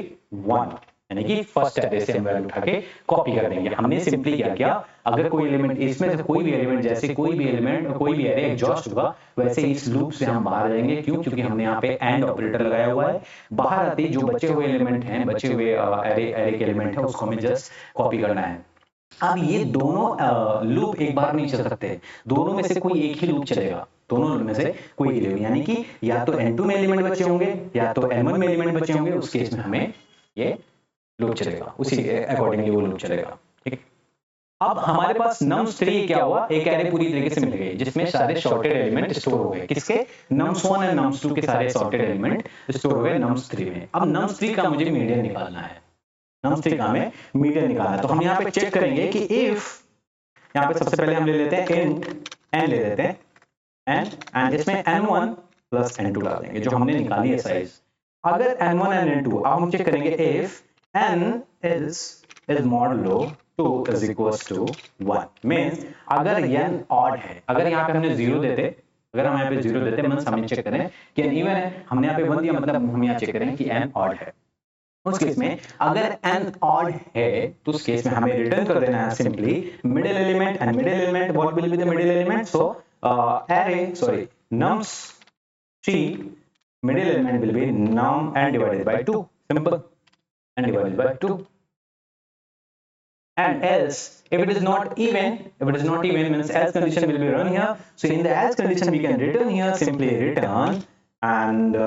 1, यानी कि फर्स्ट एरे से हम वैल्यू उठा के कॉपी कर देंगे। हमने सिंपली क्या किया, अगर कोई एलिमेंट इसमें से कोई भी एलिमेंट, जैसे कोई भी एलिमेंट कोई भी एरे एग्जॉस्ट होगा, वैसे इस लूप से हम बाहर जाएंगे। क्यों? क्योंकि हमने यहाँ पे एंड ऑपरेटर लगाया हुआ है। बाहर आते जो बचे हुए एलिमेंट हैं, बचे हुए एरे के एलिमेंट है, उसको हमें जस्ट कॉपी करना है। अब ये दोनों लूप एक बार नहीं चल सकते, दोनों में से कोई एक ही लूप चलेगा, दोनों में से कोई एक, यानी कि या तो n2 में एलिमेंट बचे होंगे या तो n1 में एलिमेंट बचे होंगे। उस केस में हमें ये लूप चलेगा, उसी अकॉर्डिंगली वो लूप चलेगा, ठीक है। अब हमारे पास nums3 क्या हुआ, एक एरे पूरी तरीके से मिल गई जिसमें सारे सॉर्टेड एलिमेंट स्टोर हो गए। किसके? nums1 और nums2 के सारे सॉर्टेड एलिमेंट स्टोर हो गए nums3 में। अब nums3 का मुझे मीडियन निकालना है, nums3 का हमें मीडियन निकालना है। तो हम यहाँ पे चेक करेंगे कि इफ, यहाँ पे सबसे पहले हम ले लेते हैं int n ले लेते हैं n, एंड इसमें n1 प्लस n2 डाल देंगे जो हमने निकाली है साइज। अगर n1 और n2, अब हम चेक करेंगे if n is modulo 2 is equals to 1 means अगर n ऑड है, अगर यहाँ पे हमने 0 देते, अगर हम यहाँ पे 0 देते मींस हम चेक करें कि n इवन है, हमने यहाँ पे 1 दिया मतलब हम यहाँ चेक करें कि n ऑड है। उस केस में अगर n ऑड है तो उस केस में हमें रिटर्न कर देना है simply middle element, and middle element what will be the middle element, so nums3 middle element will be num n divided by 2, simple, n divided by 2. And else if it is not even, means else condition will be run here. So in the else condition we can return here, simply return, and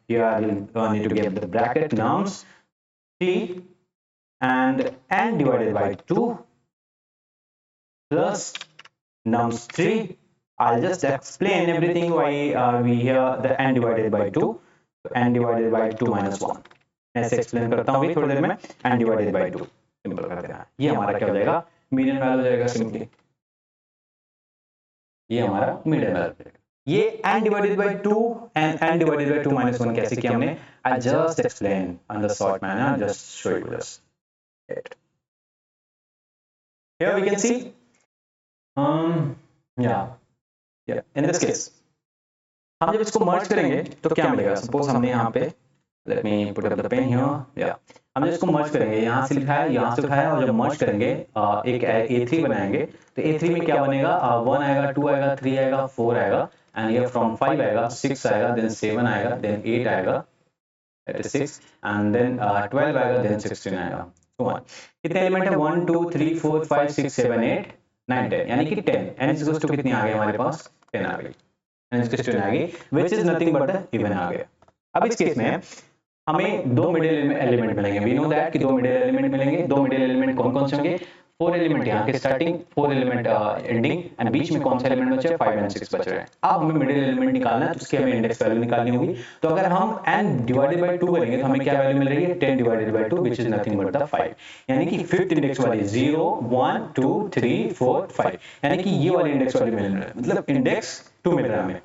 here we'll need to give the bracket nums3 and n divided by 2 plus nums3. I'll just explain everything why we here the n divided by 2, so n divided by 2 minus 1 ऐसे explain करता हूँ थोड़ी देर में। n divided by 2 simple कर देना, ये हमारा क्या हो जाएगा, मीडियन वैल्यू हो जाएगा सिंपली, ये हमारा मीडियन वैल्यू हो जाएगा। ये n divided by 2 and n divided by 2 minus 1 कैसे किया हमने, I just explain on the short manner, just show you this. Here we can see in this case हम जब इसको मर्ज करेंगे तो क्या मिलेगा, सपोज हमने यहाँ पे let me put up the pen here, हम जब इसको मर्ज करेंगे, यहाँ से लिखा है, यहाँ से लिखा है, और जब मर्ज करेंगे एक A3 बनाएंगे तो A3 में क्या बनेगा, 1 आएगा, 2 आएगा, 3 आएगा, 4 आएगा, एंड ये फ्रॉम 5 आएगा, 6 आएगा, देन 7 आएगा, देन 8 आएगा, that is 6, and then 12 आएगा, then 16 आएगा, so on। कितने एलिमेंट है, 1 2 3 4 5 6 7 8 9 10, यानी कि 10, n is equals to कितनी आ गई हमारे पास, 10 आ गई, n is equals to 10 आ गई, which is nothing but the even आ गया। अब इस केस में हमें दो मिडिल एलिमेंट मिलेंगे, वी नो दैट कि दो मिडिल एलिमेंट मिलेंगे। दो मिडिल एलिमेंट कौन कौन से होंगे, 4 एलिमेंट यहाँ के स्टार्टिंग, 4 एलिमेंट एंडिंग, एंड बीच में कौन सा एलिमेंट बचे हैं, 5 एंड 6 बच रहे हैं। अब हमें मिडिल एलिमेंट निकालना है तो उसकी हमें इंडेक्स वैल्यू निकालनी होगी। तो अगर हम n डिवाइडेड बाय 2 करेंगे तो हमें क्या वैल्यू मिल रही है, 10 divided by 2 which is nothing but the 5, यानी कि फिफ्थ इंडेक्स वाली 0 1 2 3 4 5, यानी कि ये वाली इंडेक्स वैल्यू मिल रहा है, मतलब इंडेक्स 2 मिल रहा है हमें,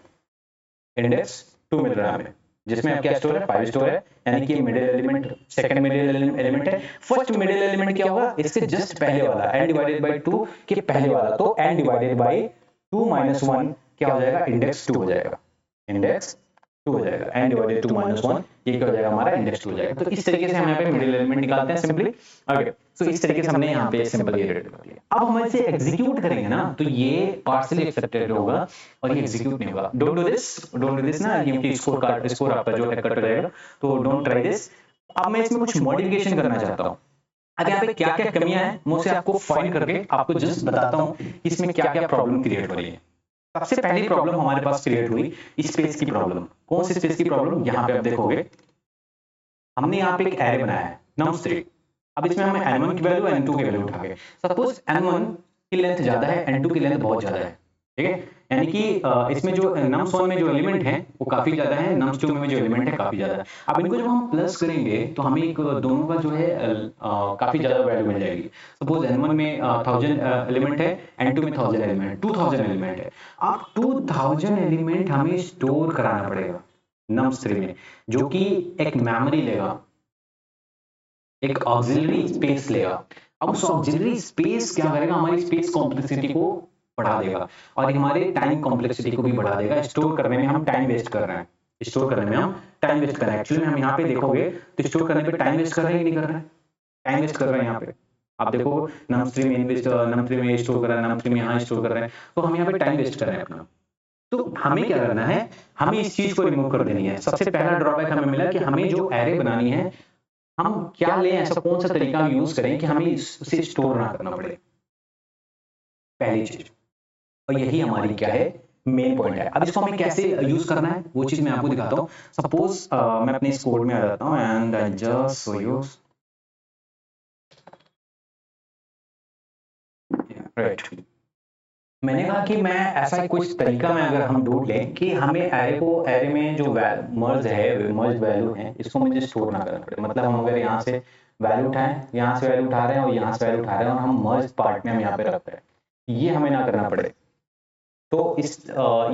इंडेक्स 2 मिल रहा है हमें, जिसमें अब क्या स्टोर है, 5 स्टोर है, यानी कि middle element, second middle element है। फर्स्ट मिडिल एलिमेंट क्या होगा, इससे जस्ट पहले वाला n डिवाइडेड बाय 2 के पहले वाला, तो n डिवाइडेड बाय 2 माइनस 1 क्या हो जाएगा, इंडेक्स 2 हो जाएगा, इंडेक्स 2 हो जाएगा, n डिवाइडेड 2 माइनस 1 ये क्या हो जाएगा, हमारा इंडेक्स 2 हो जाएगा। तो इस तरीके से हम यहाँ पे मिडिल एलिमेंट निकालते हैं सिंपली। ओके, सो इस तरीके से हमने यहाँ पे सिंपल ये रेड कर लिया। अब हम इसे एग्जीक्यूट करेंगे ना तो ये पार्शियली एक्सेप्टेड होगा और ये एग्जीक्यूट नहीं होगा। डोंट डू दिस ना, क्योंकि स्कोर आपका जो है कट हो जाएगा, तो डोंट ट्राई दिस। अब मैं इसमें कुछ मॉडिफिकेशन करना चाहता हूँ। अब यहाँ पे क्या क्या कमियां हैं मैं उसे आपको फाइंड करके आपको जस्ट बताता हूँ इसमें क्या क्या प्रॉब्लम क्रिएट हो रही है। सबसे पहली प्रॉब्लम हमारे पास क्रिएट हुई स्पेस की प्रॉब्लम। कौन सी स्पेस की प्रॉब्लम, यहाँ पे आप देखोगे हमने यहाँ पे एक एरे बनाया है nums3। अब इसमें हमें n1 की वैल्यू n2 की वैल्यू उठा गए। सपोज n1 की लेंथ ज्यादा है, n2 की लेंथ बहुत ज्यादा है, ठीक है, यानी कि इसमें जो nums1 में जो एलिमेंट है वो काफी ज्यादा है, nums2 में जो एलिमेंट है काफी ज्यादा है। अब इनको जब हम प्लस करेंगे तो हमें एक दोनों का जो है काफी ज्यादा वैल्यू मिल जाएगी। सपोज n1 में 1000 एलिमेंट है, n2 में 1000 एलिमेंट, 2000 एलिमेंट है। अब 2000 एलिमेंट हमें स्टोर कराना पड़ेगा nums3 में, जो कि एक मेमोरी लेगा, एक ऑक्सिलरी स्पेस लेगा। अब उस ऑक्सिलरी स्पेस क्या करेगा, हमारी स्पेस कॉम्प्लेक्सिटी को बढ़ा देगा और हमारे टाइम कॉम्प्लेक्सिटी को भी बढ़ा देगा। स्टोर करने में हम टाइम वेस्ट कर रहे हैं, स्टोर करने में हम टाइम वेस्ट कर रहे हैं। एक्चुअली हम यहाँ पे देखोगे तो स्टोर करने पे टाइम वेस्ट कर रहे हैं कि नहीं कर रहे हैं, टाइम वेस्ट कर रहे हैं। यहाँ पे आप देखो nums3 में इन्वेस्ट, nums3 में स्टोर कर रहे हैं, nums3 में यहाँ स्टोर कर रहे हैं, तो हम यहाँ पे टाइम वेस्ट कर रहे हैं अपना। तो हमें क्या करना है, हमें इस चीज को रिमूव कर देनी है। सबसे पहला ड्रॉबैक हमें मिला कि हमें जो एरे बनानी है हम क्या लें, ऐसा कौन सा तरीका यूज करें कि हमें उसे स्टोर ना करना पड़े, पहली चीज। और यही हमारी क्या है, मेन पॉइंट है। अब इसको हमें कैसे यूज करना है वो चीज मैं आपको दिखाता हूँ। सपोज मैं अपने इस कोड में आ जाता हूँ and I just show you right. मैंने कहा कि मैं ऐसा कुछ तरीका में अगर हम ढूंढ लें कि हमें एरे में जो मर्ज वैल्यू है इसको मुझे स्टोर ना करना पड़े। मतलब हम अगर यहाँ से वैल्यू उठाएं, यहाँ से वैल्यू उठा रहे हैं और यहाँ से वैल्यू उठा रहे हैं और हम मर्ज पार्ट में हम यहाँ पे रख रहे हैं, ये हमें ना करना पड़े। तो ये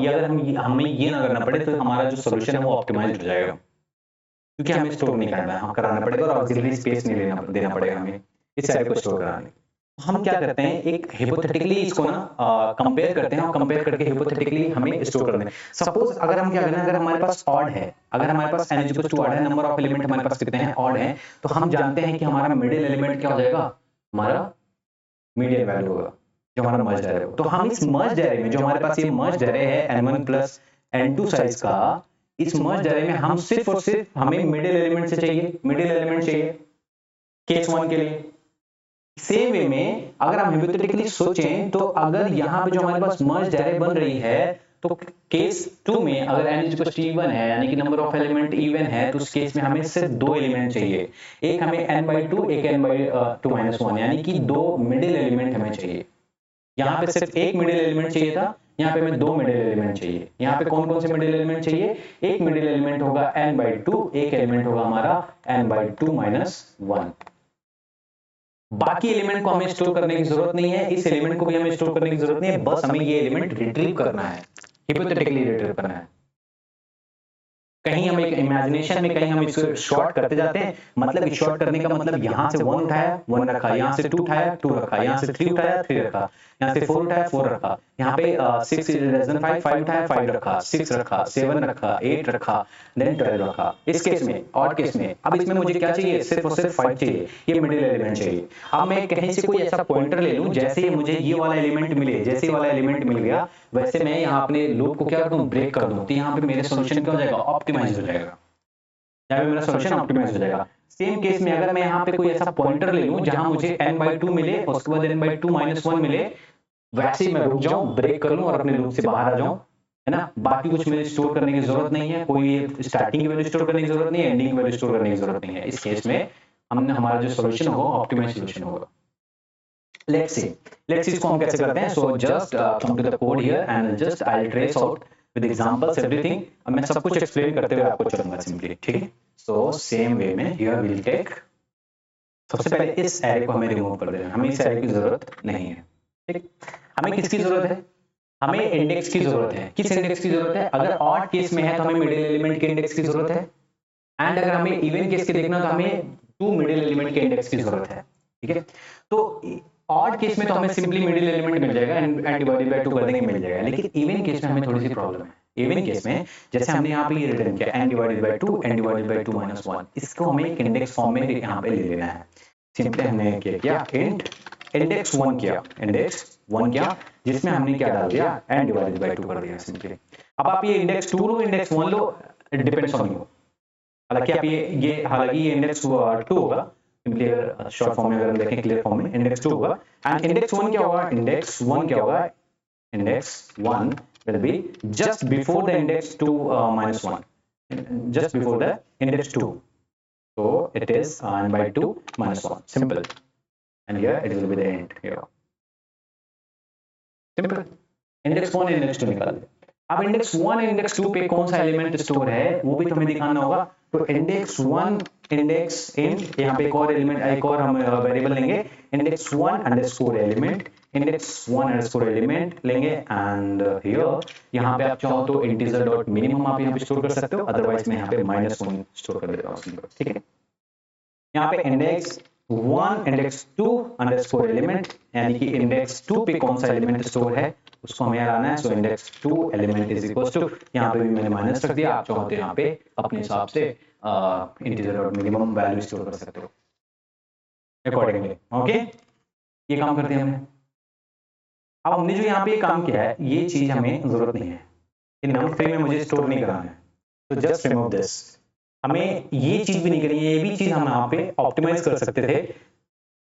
अगर हमें ये ना करना पड़े तो हमारा जो सोल्यूशन है वो ऑप्टिमाइज्ड हो जाएगा, क्योंकि हमें स्टोर नहीं करना है, हम कराना पड़ेगा और ऑक्सिलरी स्पेस नहीं देना पड़ेगा हमें इस एरे को स्टोर कराने। हम क्या करते हैं, एक हिपोथेटिकली इसको ना कंपेयर करते हैं और कंपेयर करके हिपोथेटिकली हमें स्टोर करना है। सपोज अगर हम क्या करना है, अगर हमारे पास ऑड है, अगर हमारे पास n इक्वल्स टू ऑड है, नंबर ऑफ एलिमेंट हमारे पास कितने हैं, ऑड है, तो हम जानते हैं कि हमारा मिडिल एलिमेंट क्या हो जाएगा, हमारा मीडियन वैल्यू होगा जो हमारा मर्ज एरे होगा। तो हम इस मर्ज एरे में जो हमारे पास ये मर्ज एरे है n1 प्लस n2 साइज का, इस मर्ज एरे में हम सिर्फ और सिर्फ हमें मिडिल एलिमेंट से चाहिए, मिडिल एलिमेंट चाहिए केस 1 के लिए। सेम वे में अगर हम हिपोथेटिकली सोचें तो अगर यहाँ पे जो हमारे पास मर्ज एरे बन रही है तो केस 2 में अगर n इक्वल टू इवन है, यानी कि नंबर ऑफ एलिमेंट इवन है, तो उस केस में हमें सिर्फ दो एलिमेंट चाहिए, एक हमें n/2 एक n/2-1, यानी कि दो मिडिल एलिमेंट हमें चाहिए। यहाँ पे सिर्फ एक मिडिल एलिमेंट चाहिए था, यहाँ पे हमें दो मिडिल एलिमेंट चाहिए। यहाँ पे कौन कौन से मिडिल एलिमेंट चाहिए, एक मिडिल एलिमेंट होगा n/2, एक एलिमेंट होगा हमारा n/2-1। बाकी एलिमेंट को हमें स्टोर करने की जरूरत नहीं है, इस एलिमेंट को भी हमें स्टोर करने की जरूरत नहीं है, बस हमें ये एलिमेंट रिट्रीव करना है, हिपोथेटिकली रिट्रीव करना है। कहीं हम एक इमेजिनेशन में कहीं हम इसको शॉर्ट करते जाते हैं, मतलब शॉर्ट करने का मतलब यहाँ से 1 उठाया 1 रखा, यहाँ से 2 उठाया 2 रखा, यहाँ से 3 उठाया 3 रखा, यहाँ से 4 उठाया 4 रखा, यहाँ पे 6 लेस देन 5 5 उठाया 5 रखा, 6 रखा, 7 रखा, 8 रखा, देन 12 रखा। इस केस में, ऑड केस में, अब इसमें मुझे क्या चाहिए, सिर्फ और सिर्फ 5 चाहिए, ये मिडिल एलिमेंट चाहिए। अब मैं कहीं से कोई ऐसा पॉइंटर ले लूं, जैसे ही मुझे ये वाला एलिमेंट मिले, जैसे वाला एलिमेंट मिल गया, वैसे मैं यहाँ अपने लूप को क्या कर दूं, ब्रेक कर दूं, तो यहाँ पे मेरे सोल्यूशन क्या हो जाएगा, ऑप्टिमाइज हो जाएगा, यहाँ पे मेरा सोल्यूशन ऑप्टिमाइज हो जाएगा। सेम केस में अगर मैं यहाँ पे कोई ऐसा पॉइंटर ले लूं जहां मुझे n/2 मिले, उसके बाद n/2-1 मिले, वैसे ही मैं रुक जाऊं, ब्रेक कर लूं और अपने लूप से बाहर आ जाऊं, है ना। बाकी कुछ मुझे स्टोर करने की जरूरत नहीं है, कोई स्टार्टिंग की वैल्यू स्टोर करने की जरूरत नहीं है, एंडिंग की वैल्यू स्टोर करने की जरूरत नहीं है। इस केस में हमने हमारा जो सोल्यूशन होगा ऑप्टिमाइज सोल्यूशन होगा। लेट्स सी इसको हम कैसे करते हैं। So just come to the code here and just I will trace out with examples everything. अब मैं सब कुछ एक्सप्लेन करते हुए आपको चलूंगा सिंपली, ठीक है। सो सेम वे में हियर वी विल टेक, सबसे पहले इस एरे को हमें रिमूव कर देना, हमें इस एरे की जरूरत नहीं है, ठीक। हमें किसकी जरूरत है, हमें इंडेक्स की जरूरत है। किस इंडेक्स की जरूरत है, अगर ऑड केस में है तो हमें मिडिल एलिमेंट के इंडेक्स की जरूरत है, एंड अगर हमें इवन केस के देखना तो हमें टू मिडिल एलिमेंट के इंडेक्स की जरूरत है, ठीक है। तो ऑड केस में तो हमें सिंपली मिडिल एलिमेंट मिल जाएगा एंड डिवाइडेड बाय 2 कर देंगे मिल जाएगा, लेकिन इवन केस में हमें थोड़ी सी प्रॉब्लम है। इवन केस में जैसे हमने यहाँ पे ये रिटर्न किया n divided by 2 n divided bye 2-1, इसको हमें एक इंडेक्स फॉर्म में यहाँ पे ले लेना है। सिंपली हमने क्या किया, इंडेक्स 1 किया, इंडेक्स 1 किया, जिसमें हमने क्या डाल दिया, n डिवाइडेड बाय 2 कर दिया सिंपली। अब आप ये index 2 low, index 1 low, it depends on you. हालांकि आप हालांकि ये इंडेक्स 2 होगा, सिंपली अगर शॉर्ट फॉर्म में अगर हम देखें, क्लियर फॉर्म में इंडेक्स 2 होगा, एंड इंडेक्स 1 क्या होगा, इंडेक्स 1 क्या होगा, index 1 will be just before the index 2-1, just before the index 2, so it is n/2-1, simple, and here it will be the end here, simple। index 1 index 2 निकाल दे। अब index 1 index 2 पे कौन सा element store है वो भी हमें दिखाना होगा। तो इंडेक्स 1 इंडेक्स इंट, यहाँ पे एक और एलिमेंट, एक और हम वेरिएबल लेंगे, index 1 underscore element, index 1 underscore element लेंगे, एंड हियर यहाँ पे आप चाहो तो इंटीजर डॉट मिनिमम आप यहाँ पे स्टोर कर सकते हो, अदरवाइज मैं यहाँ पे -1 स्टोर कर देता हूँ, ठीक है। यहाँ पे इंडेक्स 1 इंडेक्स 2 अंडरस्कोर एलिमेंट, यानी कि इंडेक्स 2 पे कौन सा एलिमेंट स्टोर है उसको हमें लाना है। So index 2 element is equal to, यहाँ पे भी मैंने माइनस रख दिया, आप चाहो तो यहाँ पे अपने हिसाब से integer dot minimum value store कर सकते हो अकॉर्डिंगली, ओके। ये काम करते हैं हमने। अब हमने जो यहाँ पे काम किया है ये चीज हमें जरूरत नहीं है, इन नम फ्रेम में मुझे स्टोर नहीं कराना है, तो जस्ट रिमूव दिस। हमें ये चीज भी नहीं करनी है, ये भी चीज हम यहाँ पे ऑप्टिमाइज कर सकते थे।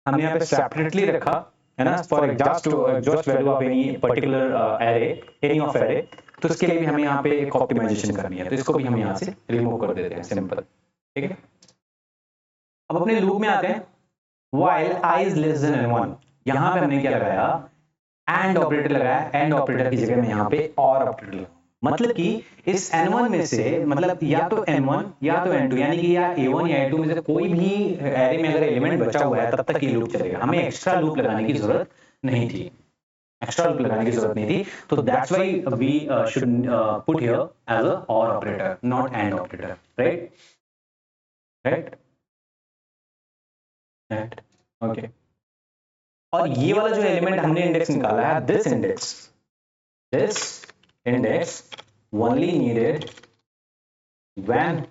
हमने यहाँ पे सेपरेटली रखा है ना, for exhaust value of any particular array, any of array, तो इसके लिए भी हमें यहाँ पे एक ऑप्टिमाइजेशन करनी है, तो इसको भी हम यहाँ से रिमूव कर देते हैं, सिंपल, ठीक है। अब अपने लूप में आते हैं, while i is less than 1, यहाँ पे हमने क्या लगाया, एंड ऑपरेटर लगाया, एंड ऑपरेटर की जगह मैं यहाँ पे और ऑपरेटर लगाऊं, मतलब कि इस n1 में से, मतलब या तो n1 या तो n2, यानी कि या a1 या a2 में से कोई भी एरे में अगर एलिमेंट बचा हुआ है तब तक ये लूप चलेगा, हमें एक्स्ट्रा लूप लगाने की जरूरत नहीं थी, एक्स्ट्रा लूप लगाने की जरूरत नहीं थी। तो that's why we should put here as a और operator, not and operator, right right right, okay. और ये वाला जो एलिमेंट हमने इंडेक्स निकाला है, this index only needed when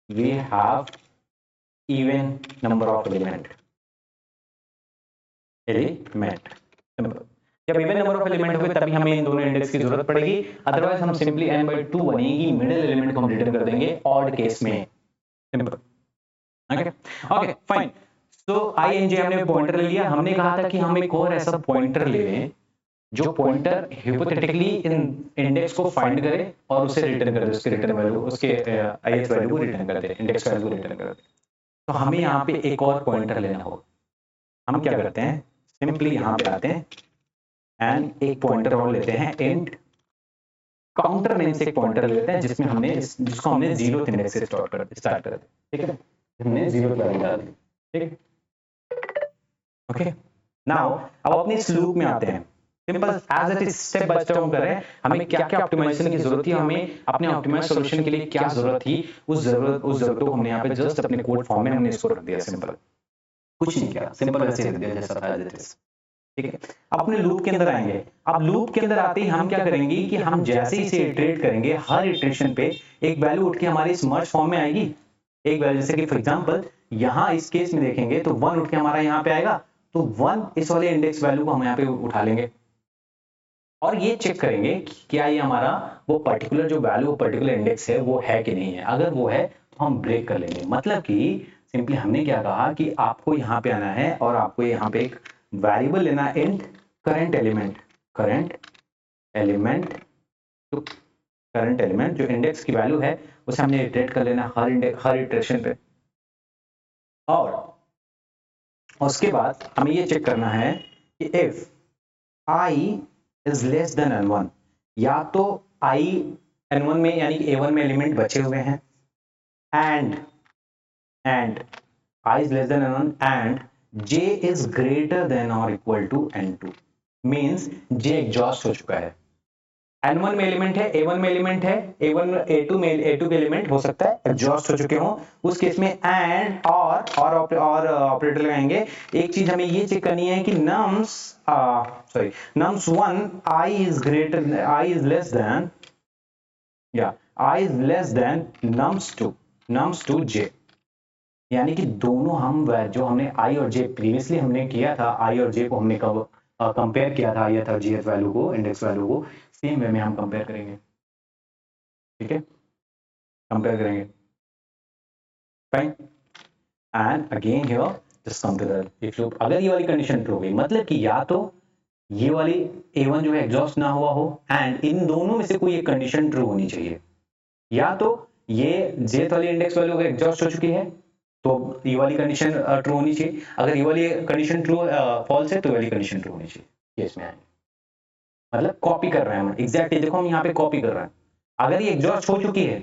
we have even number of element जब इवन नंबर ऑफ एलिमेंट होंगे तभी हमें इन दोनों इंडेक्स की जरूरत पड़ेगी, अदरवाइज हम सिंपली n/2 बनेगी, मिडिल एलिमेंट को हम रिटर्न कर देंगे ऑड केस में, simple. Okay okay fine. So i n j हमने पॉइंटर ले लिया, हमने कहा था कि हम एक और ऐसा पॉइंटर ले लें जो पॉइंटर हाइपोथेटिकली इन इंडेक्स को फाइंड करे और उसे रिटर्न कर दे, उसके रिटर्न वैल्यू, उसके ith वैल्यू को रिटर्न कर दे, इंडेक्स वैल्यू को रिटर्न कर दे। तो हमें यहाँ पे एक और पॉइंटर लेना होगा। हम क्या करते हैं, सिंपली यहाँ पे आते हैं एंड एक पॉइंटर और लेते हैं, इंट काउंटर नेम से एक पॉइंटर लेते हैं जिसमें हमने जिसको हमने 0th इंडेक्स से स्टार्ट कर दिया, ठीक है, हमने 0th वैल्यू डाल दी, ठीक है। ओके, नाउ अब अपने इस लूप में आते हैं, simple as it is, step by step हम कर रहे हैं, हमें क्या क्या ऑप्टिमाइजेशन की जरूरत थी, हमें अपने ऑप्टिमाइज सॉल्यूशन के लिए क्या जरूरत थी, उस जरूरतों को हमने यहाँ पे जस्ट अपने कोड फॉर्म में हमने इसको रख दिया, सिंपल, कुछ नहीं किया, सिंपल वैसे रख दिया जैसा था एज इट इज, ठीक है। अपने लूप के अंदर आएंगे, अब लूप के अंदर आते ही हम क्या करेंगे कि हम जैसे ही इसे इटरेट करेंगे, हर इटरेशन पे एक वैल्यू उठ के हमारी इस मर्ज फॉर्म में आएगी, एक वैल्यू, जैसे कि फॉर एग्जांपल यहाँ इस केस में देखेंगे तो 1 उठ के हमारा यहाँ पे आएगा, तो 1 इस वाले इंडेक्स वैल्यू को हम यहाँ पे उठा लेंगे और ये चेक करेंगे कि क्या ये हमारा वो पर्टिकुलर जो वैल्यू पर्टिकुलर इंडेक्स है वो है कि नहीं है, अगर वो है तो हम ब्रेक कर लेंगे। मतलब कि सिंपली हमने क्या कहा कि आपको यहाँ पे आना है और आपको यहाँ पे एक वेरिएबल लेना है, इंट करंट एलिमेंट तो करंट एलिमेंट जो इंडेक्स की वैल्यू है उसे हमने इटरेट कर लेना हर इटरेशन पे, और उसके बाद हमें ये चेक करना है कि if i is less than n1, या तो i n1 में यानी कि a1 में एलिमेंट बचे हुए हैं, and i is less than n1 and j is greater than or equal to n2, means j exhaust हो चुका है। n1 में एलिमेंट है, a1 में एलिमेंट है, a1 a2 में a2 के एलिमेंट हो सकता है एग्जॉस्ट हो चुके हों, उस केस में एंड और ऑपरेटर लगाएंगे। एक चीज हमें ये चेक करनी है कि nums1 i is less than nums2 j, यानी कि दोनों हम जो हमने i और j प्रीवियसली हमने किया था, i और j को हमने कब कंपेयर किया था ith और jth वैल्यू को, इंडेक्स वैल्यू को, सेम वे में हम कंपेयर करेंगे, ठीक है, कंपेयर करेंगे, fine. And again here just compare if loop, अगर ये वाली कंडीशन ट्रू हो गई, मतलब कि या तो ये वाली a1 जो है एग्जॉस्ट ना हुआ हो, एंड इन दोनों में से कोई एक कंडीशन ट्रू होनी चाहिए, या तो ये jth वाली इंडेक्स वैल्यू अगर एग्जॉस्ट हो चुकी है तो ये वाली कंडीशन ट्रू होनी चाहिए, अगर ये वाली कंडीशन ट्रू फॉल्स है तो ये वाली कंडीशन ट्रू होनी चाहिए, ये इसमें आएंगे, मतलब कॉपी कर रहे हैं हम एग्जैक्टली, देखो हम यहाँ पे कॉपी कर रहे हैं। अगर ये एग्जॉस्ट हो चुकी है,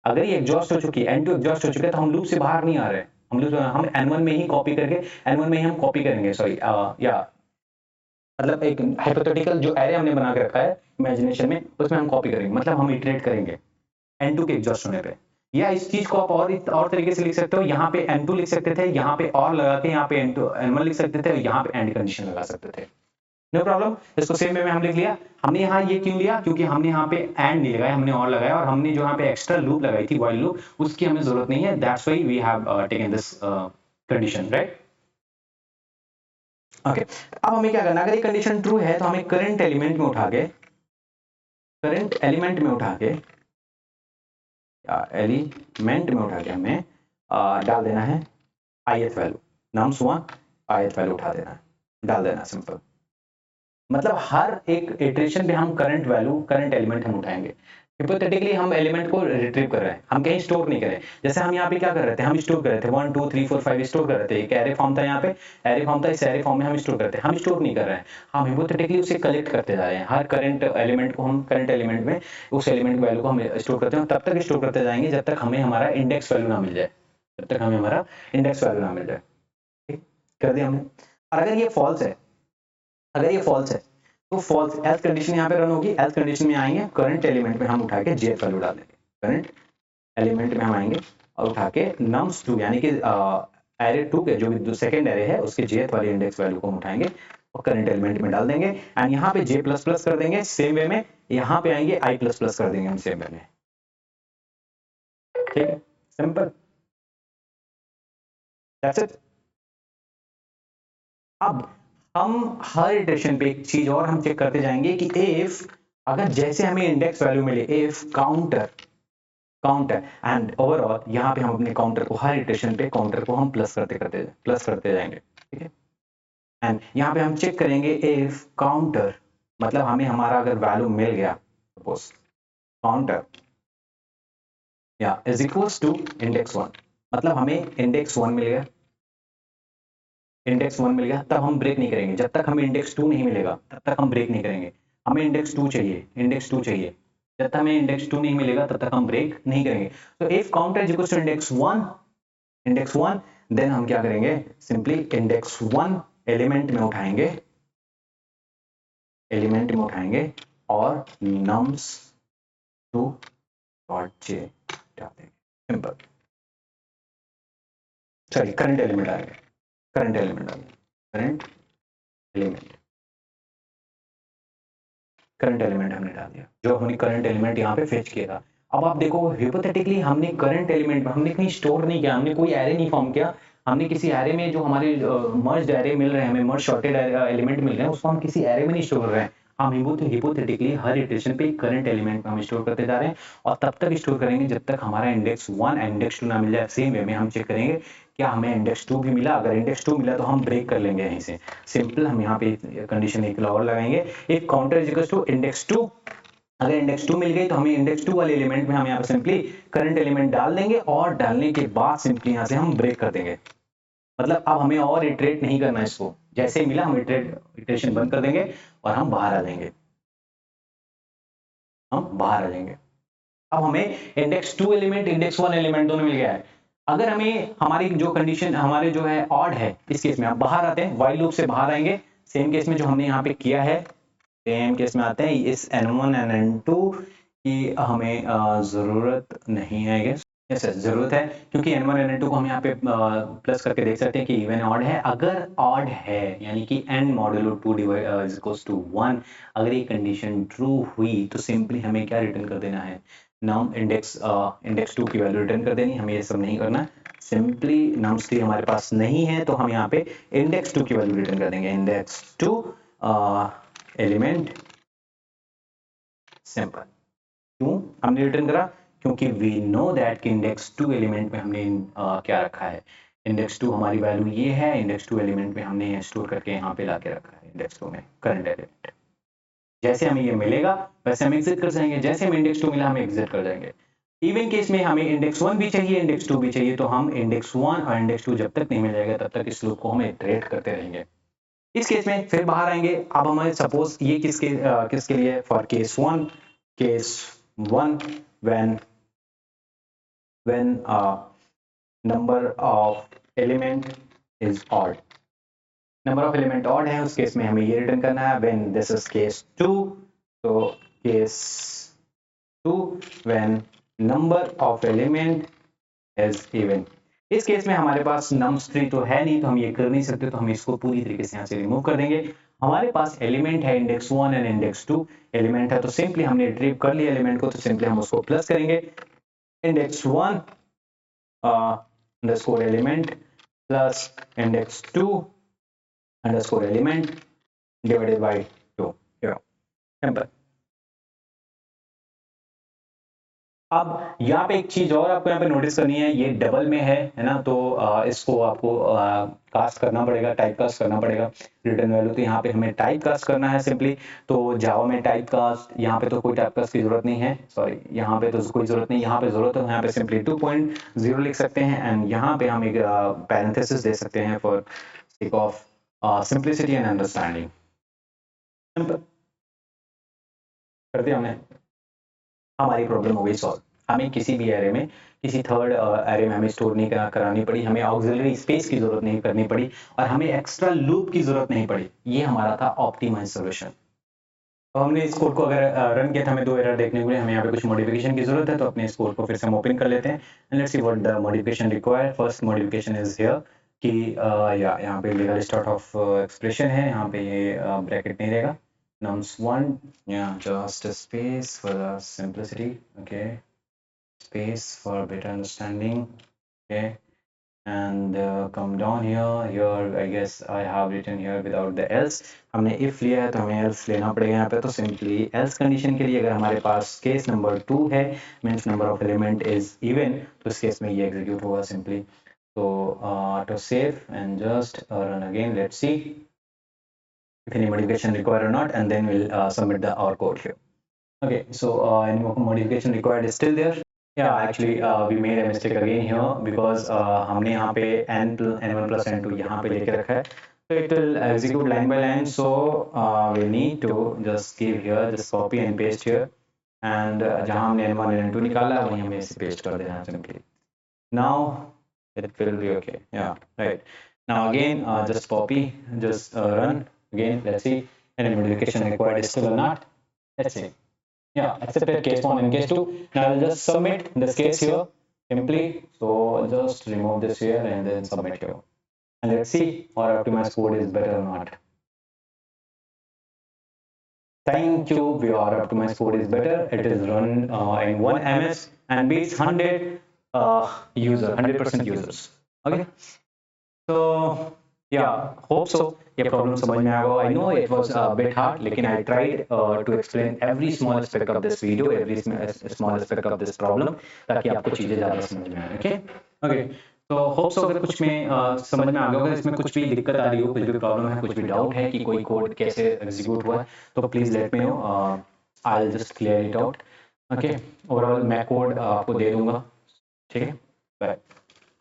अगर ये एग्जॉस्ट हो चुकी है, n2 एग्जॉस्ट हो चुका है, तो हम लूप से बाहर नहीं आ रहे हैं, हम n1 में ही कॉपी करके n1 में ही हम कॉपी करेंगे, सॉरी या मतलब एक हाइपोथेटिकल जो एरे हमने बना के रखा है इमेजिनेशन में, उसमें हम कॉपी करेंगे, मतलब हम इटरेट करेंगे n2 के एग्जॉस्ट होने पे। या इस चीज को आप और तरीके से लिख सकते हो, यहाँ पे n2 लिख सकते थे, यहाँ पे और लगा के यहाँ पे n1 लिख सकते थे, यहाँ पे एंड कंडीशन लगा सकते थे, नो प्रॉब्लम। इसको सेम वे में हम लिख लिया। हमने यहाँ ये क्यों लिया, क्योंकि हमने यहाँ पे एंड नहीं लगाया, हमने और लगाया, और हमने जो यहाँ पे एक्स्ट्रा लूप लगाई थी व्हाइल लूप, उसकी हमें जरूरत नहीं है, that's why we have taken this condition, right. Okay, अब हमें क्या करना, अगर ये कंडीशन ट्रू है तो हमें करंट एलिमेंट में उठा के हमें डाल देना है ith value, nums1 ith value उठा देना है, डाल देना, सिंपल। मतलब हर एक इटरेशन पे हम करंट एलिमेंट हम उठाएंगे, हिपोथेटिकली हम एलिमेंट को रिट्रीव कर रहे हैं, हम कहीं स्टोर नहीं कर रहे। जैसे हम यहाँ पे क्या कर रहे थे, हम स्टोर कर रहे थे 1 2 3 4 5 स्टोर कर रहे थे। एक एरे फॉर्म था, यहाँ पे एरे फॉर्म था, इस एरे फॉर्म में हम स्टोर करते हैं, हम स्टोर नहीं कर रहे हैं, हम हिपोथेटिकली उसे कलेक्ट करते जा रहे हैं। हर करंट एलिमेंट को हम करंट एलिमेंट में उस एलिमेंट की वैल्यू को हम स्टोर करते हैं, तब तक स्टोर करते जाएंगे जब तक हमें हमारा इंडेक्स वैल्यू ना मिल जाए, जब तक हमें हमारा इंडेक्स वैल्यू ना मिल जाए। ठीक कर दिया हमने। और अगर ये फॉल्स है, अगर ये फॉल्स है तो फॉल्स एल्स कंडीशन यहाँ पे रन होगी। एल्स कंडीशन में आएंगे, करंट एलिमेंट में हम उठा के jth वैल्यू डाल देंगे, करंट एलिमेंट में हम आएंगे और उठा के nums2 यानी कि एरे 2 के जो भी सेकंड एरे है उसके jth वाली इंडेक्स वैल्यू को हम उठाएंगे और करंट एलिमेंट में डाल देंगे। एंड यहाँ पे j प्लस प्लस कर देंगे सेम वे में, यहाँ पे आएंगे i प्लस प्लस कर देंगे हम सेम वे में। ठीक है, सिंपल, दैट्स इट। अब हम हर इटरेशन पे एक चीज और हम चेक करते जाएंगे कि इफ अगर जैसे हमें इंडेक्स वैल्यू मिले, if counter counter and overall, यहाँ पे हम अपने काउंटर को हर इटरेशन पे काउंटर को हम प्लस करते जाएंगे। ठीक है, एंड यहाँ पे हम चेक करेंगे इफ काउंटर, मतलब हमें हमारा अगर वैल्यू मिल गया, सपोज काउंटर या इज इक्वल्स टू इंडेक्स 1, मतलब हमें इंडेक्स 1 मिल गया, इंडेक्स 1 मिल गया, तब हम ब्रेक नहीं करेंगे। जब तक हमें इंडेक्स 2 नहीं मिलेगा तब तक हम ब्रेक नहीं करेंगे। हमें इंडेक्स 2 चाहिए, इंडेक्स 2 चाहिए, जब तक हमें इंडेक्स 2 नहीं मिलेगा तब तक हम ब्रेक नहीं करेंगे। तो if counter is equal to index 1 then हम क्या करेंगे, सिंपली इंडेक्स 1 एलिमेंट में उठाएंगे, एलिमेंट में उठाएंगे और nums2 डॉट j डाल देंगे, सिंपल। सॉरी, करंट एलिमेंट आएगा, करंट एलिमेंट आएगा, करंट एलिमेंट, करंट एलिमेंट हमने डाल दिया, जो हमने करंट एलिमेंट यहाँ पे फेच किया था। अब आप देखो हिपोथेटिकली हमने करंट एलिमेंट में हमने कहीं स्टोर नहीं किया, हमने कोई एरे नहीं फॉर्म किया, हमने किसी एरे में जो हमारे मर्ज एरे मिल रहे हैं, हमें मर्ज शॉर्टेड एलिमेंट मिल रहे हैं, उसको हम किसी एरे में नहीं स्टोर कर रहे हैं। हम हिपोथेटिकली हर इटरेशन पे करंट एलिमेंट में हम स्टोर करते जा रहे हैं और तब तक स्टोर करेंगे जब तक हमारा इंडेक्स 1 एंड इंडेक्स 2 ना मिल जाए। सेम वे में हम चेक करेंगे क्या हमें इंडेक्स 2 भी मिला, अगर इंडेक्स 2 मिला तो हम ब्रेक कर लेंगे यहीं से, सिंपल। हम यहाँ पे कंडीशन एक और लगाएंगे, if counter is equal to index 2, अगर इंडेक्स 2 मिल गई तो हमें इंडेक्स 2 वाले एलिमेंट में हम यहाँ पे सिंपली करंट एलिमेंट डाल देंगे और डालने के बाद सिंपली यहाँ से हम ब्रेक कर देंगे। मतलब अब हमें और इटरेट नहीं करना है इसको, जैसे ही मिला हम इटरेशन बंद कर देंगे और हम बाहर आ जाएंगे, हम बाहर आ जाएंगे। अब हमें इंडेक्स 2 एलिमेंट, इंडेक्स 1 एलिमेंट दोनों मिल गया है। अगर हमें हमारी जो कंडीशन हमारे जो है ऑड है, इस केस में आप बाहर आते हैं, व्हाइल लूप से बाहर आएंगे, सेम केस में जो हमने यहाँ पे किया है, सेम केस में आते हैं। इस n1 एंड n2 की हमें जरूरत नहीं है, गेस यस यस जरूरत है, क्योंकि n1 एंड n2 को हम यहाँ पे प्लस करके देख सकते हैं कि इवन ऑड है। अगर ऑड है यानी कि n modulo 2 is equals to 1, अगर ये कंडीशन ट्रू हुई तो सिंपली हमें क्या रिटर्न कर देना है, नम इंडेक्स 2 की वैल्यू रिटर्न कर देनी। हमें ये सब नहीं करना, सिंपली nums3 हमारे पास नहीं है तो हम यहाँ पे इंडेक्स 2 की वैल्यू रिटर्न कर देंगे, इंडेक्स 2 एलिमेंट, सिंपल। क्यों हमने रिटर्न करा, क्योंकि वी नो दैट कि इंडेक्स 2 एलिमेंट में हमने क्या रखा है, इंडेक्स 2 हमारी वैल्यू ये है, इंडेक्स 2 एलिमेंट में हमने स्टोर करके यहाँ पे ला के रखा है, इंडेक्स 2 में करंट एलिमेंट। जैसे हमें ये मिलेगा वैसे हम एग्जिट कर जाएंगे, जैसे हमें इंडेक्स 2 मिला हम एग्जिट कर जाएंगे। इवन केस में हमें इंडेक्स 1 भी चाहिए, इंडेक्स 2 भी चाहिए, तो हम इंडेक्स 1 और इंडेक्स 2 जब तक नहीं मिल जाएगा तब तक इस लूप को हम इटरेट करते रहेंगे। इस केस में फिर बाहर आएंगे। अब हमें सपोज ये किसके लिए, for case 1, case 1 when number of element is odd, number of element odd है, उस केस में हमें ये रिटर्न करना है व्हेन दिस इज केस 2, तो case 2 when number of element is even. इस केस में हमारे पास nums3 तो है नहीं, तो हम ये कर नहीं सकते, तो हम इसको पूरी तरीके से यहाँ से रिमूव कर देंगे। हमारे पास एलिमेंट है इंडेक्स 1 एंड इंडेक्स 2 एलिमेंट है, तो सिंपली हमने रिट्रीव कर लिया एलिमेंट को, तो सिंपली हम उसको प्लस करेंगे, index 1 underscore element plus index 2 underscore element divided by 2, simple। अब यहाँ पे एक चीज और आपको यहाँ पे नोटिस करनी है, ये डबल में है ना, तो इसको आपको कास्ट करना पड़ेगा, टाइप कास्ट करना पड़ेगा रिटर्न वैल्यू। तो यहाँ पे हमें टाइप कास्ट करना है सिंपली। तो जावा में टाइप कास्ट, यहाँ पे तो कोई टाइप कास्ट की जरूरत नहीं है, सॉरी यहाँ पे तो कोई जरूरत नहीं, यहाँ पे जरूरत है, यहाँ पे सिंपली 2.0 लिख सकते हैं एंड यहाँ पे हम एक पैरेंथेसिस दे सकते हैं for sake of simplicity and understanding. Simple कर दिया हमने, हमारी प्रॉब्लम हो गई सॉल्व। हमें किसी भी एरे में, किसी थर्ड एरे में हमें स्टोर नहीं करानी पड़ी, हमें ऑक्सिलरी स्पेस की जरूरत नहीं करनी पड़ी और हमें एक्स्ट्रा लूप की जरूरत नहीं पड़ी। ये हमारा था ऑप्टिमाइज सॉल्यूशन। तो हमने इस कोड को अगर रन किया था, हमें 2 एरर देखने को मिले, हमें यहाँ पे कुछ मॉडिफिकेशन की जरूरत है। तो अपने इस कोड को फिर से हम ओपन कर लेते हैं and let's see what the modification required. First modification is here कि यहाँ पे लीगल स्टार्ट ऑफ एक्सप्रेशन है, यहाँ पे ये ब्रैकेट नहीं रहेगा, nouns 1, yeah, just a space for the simplicity, okay, space for better understanding, okay, and come down here I guess I have written here without the else। हमने if लिया है तो हमें else लेना पड़ेगा यहाँ पे। तो simply else condition के लिए अगर हमारे पास केस नंबर 2 है, means number of element is even, तो इस केस में ये execute होगा simply। तो to save and just run again, let's see if any modification required or not, and then we'll submit our code here. Okay, so any modification required is still there. Yeah, actually we made a mistake again here because हमने यहाँ पे n1 plus n2 यहाँ पे लेके रखा है, so it will execute line by line। So we need to just give here, just copy and paste here, and जहाँ हमने n1 and n2 निकाला है वहीं हमें इसे paste कर देना simply। Now it will be okay, yeah, right। Now again just copy, just run again, let's see any modification required is still or not, let's see। Yeah, accepted case 1 and case 2. Now I'll just submit this case here simply, so just remove this here and then submit here, and let's see our optimized code is better or not। Thank you, your optimized code is better, it is run in 1 ms and beats 100 100% users। Okay, so yeah, hope so ये problem समझ में आएगा। I know it was a bit hard, लेकिन I tried to explain every small aspect of this video, every small aspect of this problem, ताकि आपको चीजें ज्यादा समझ में आए। ओके ओके, तो होप सो अगर कुछ में समझ में आ गया होगा, इसमें कुछ भी दिक्कत आ रही हो, कुछ भी प्रॉब्लम है, कुछ भी डाउट है कि कोई कोड कैसे एग्जीक्यूट हुआ है, तो please let me know, I will just clear it out. Okay, overall मैं कोड आपको दे दूंगा, ठीक है, बाय।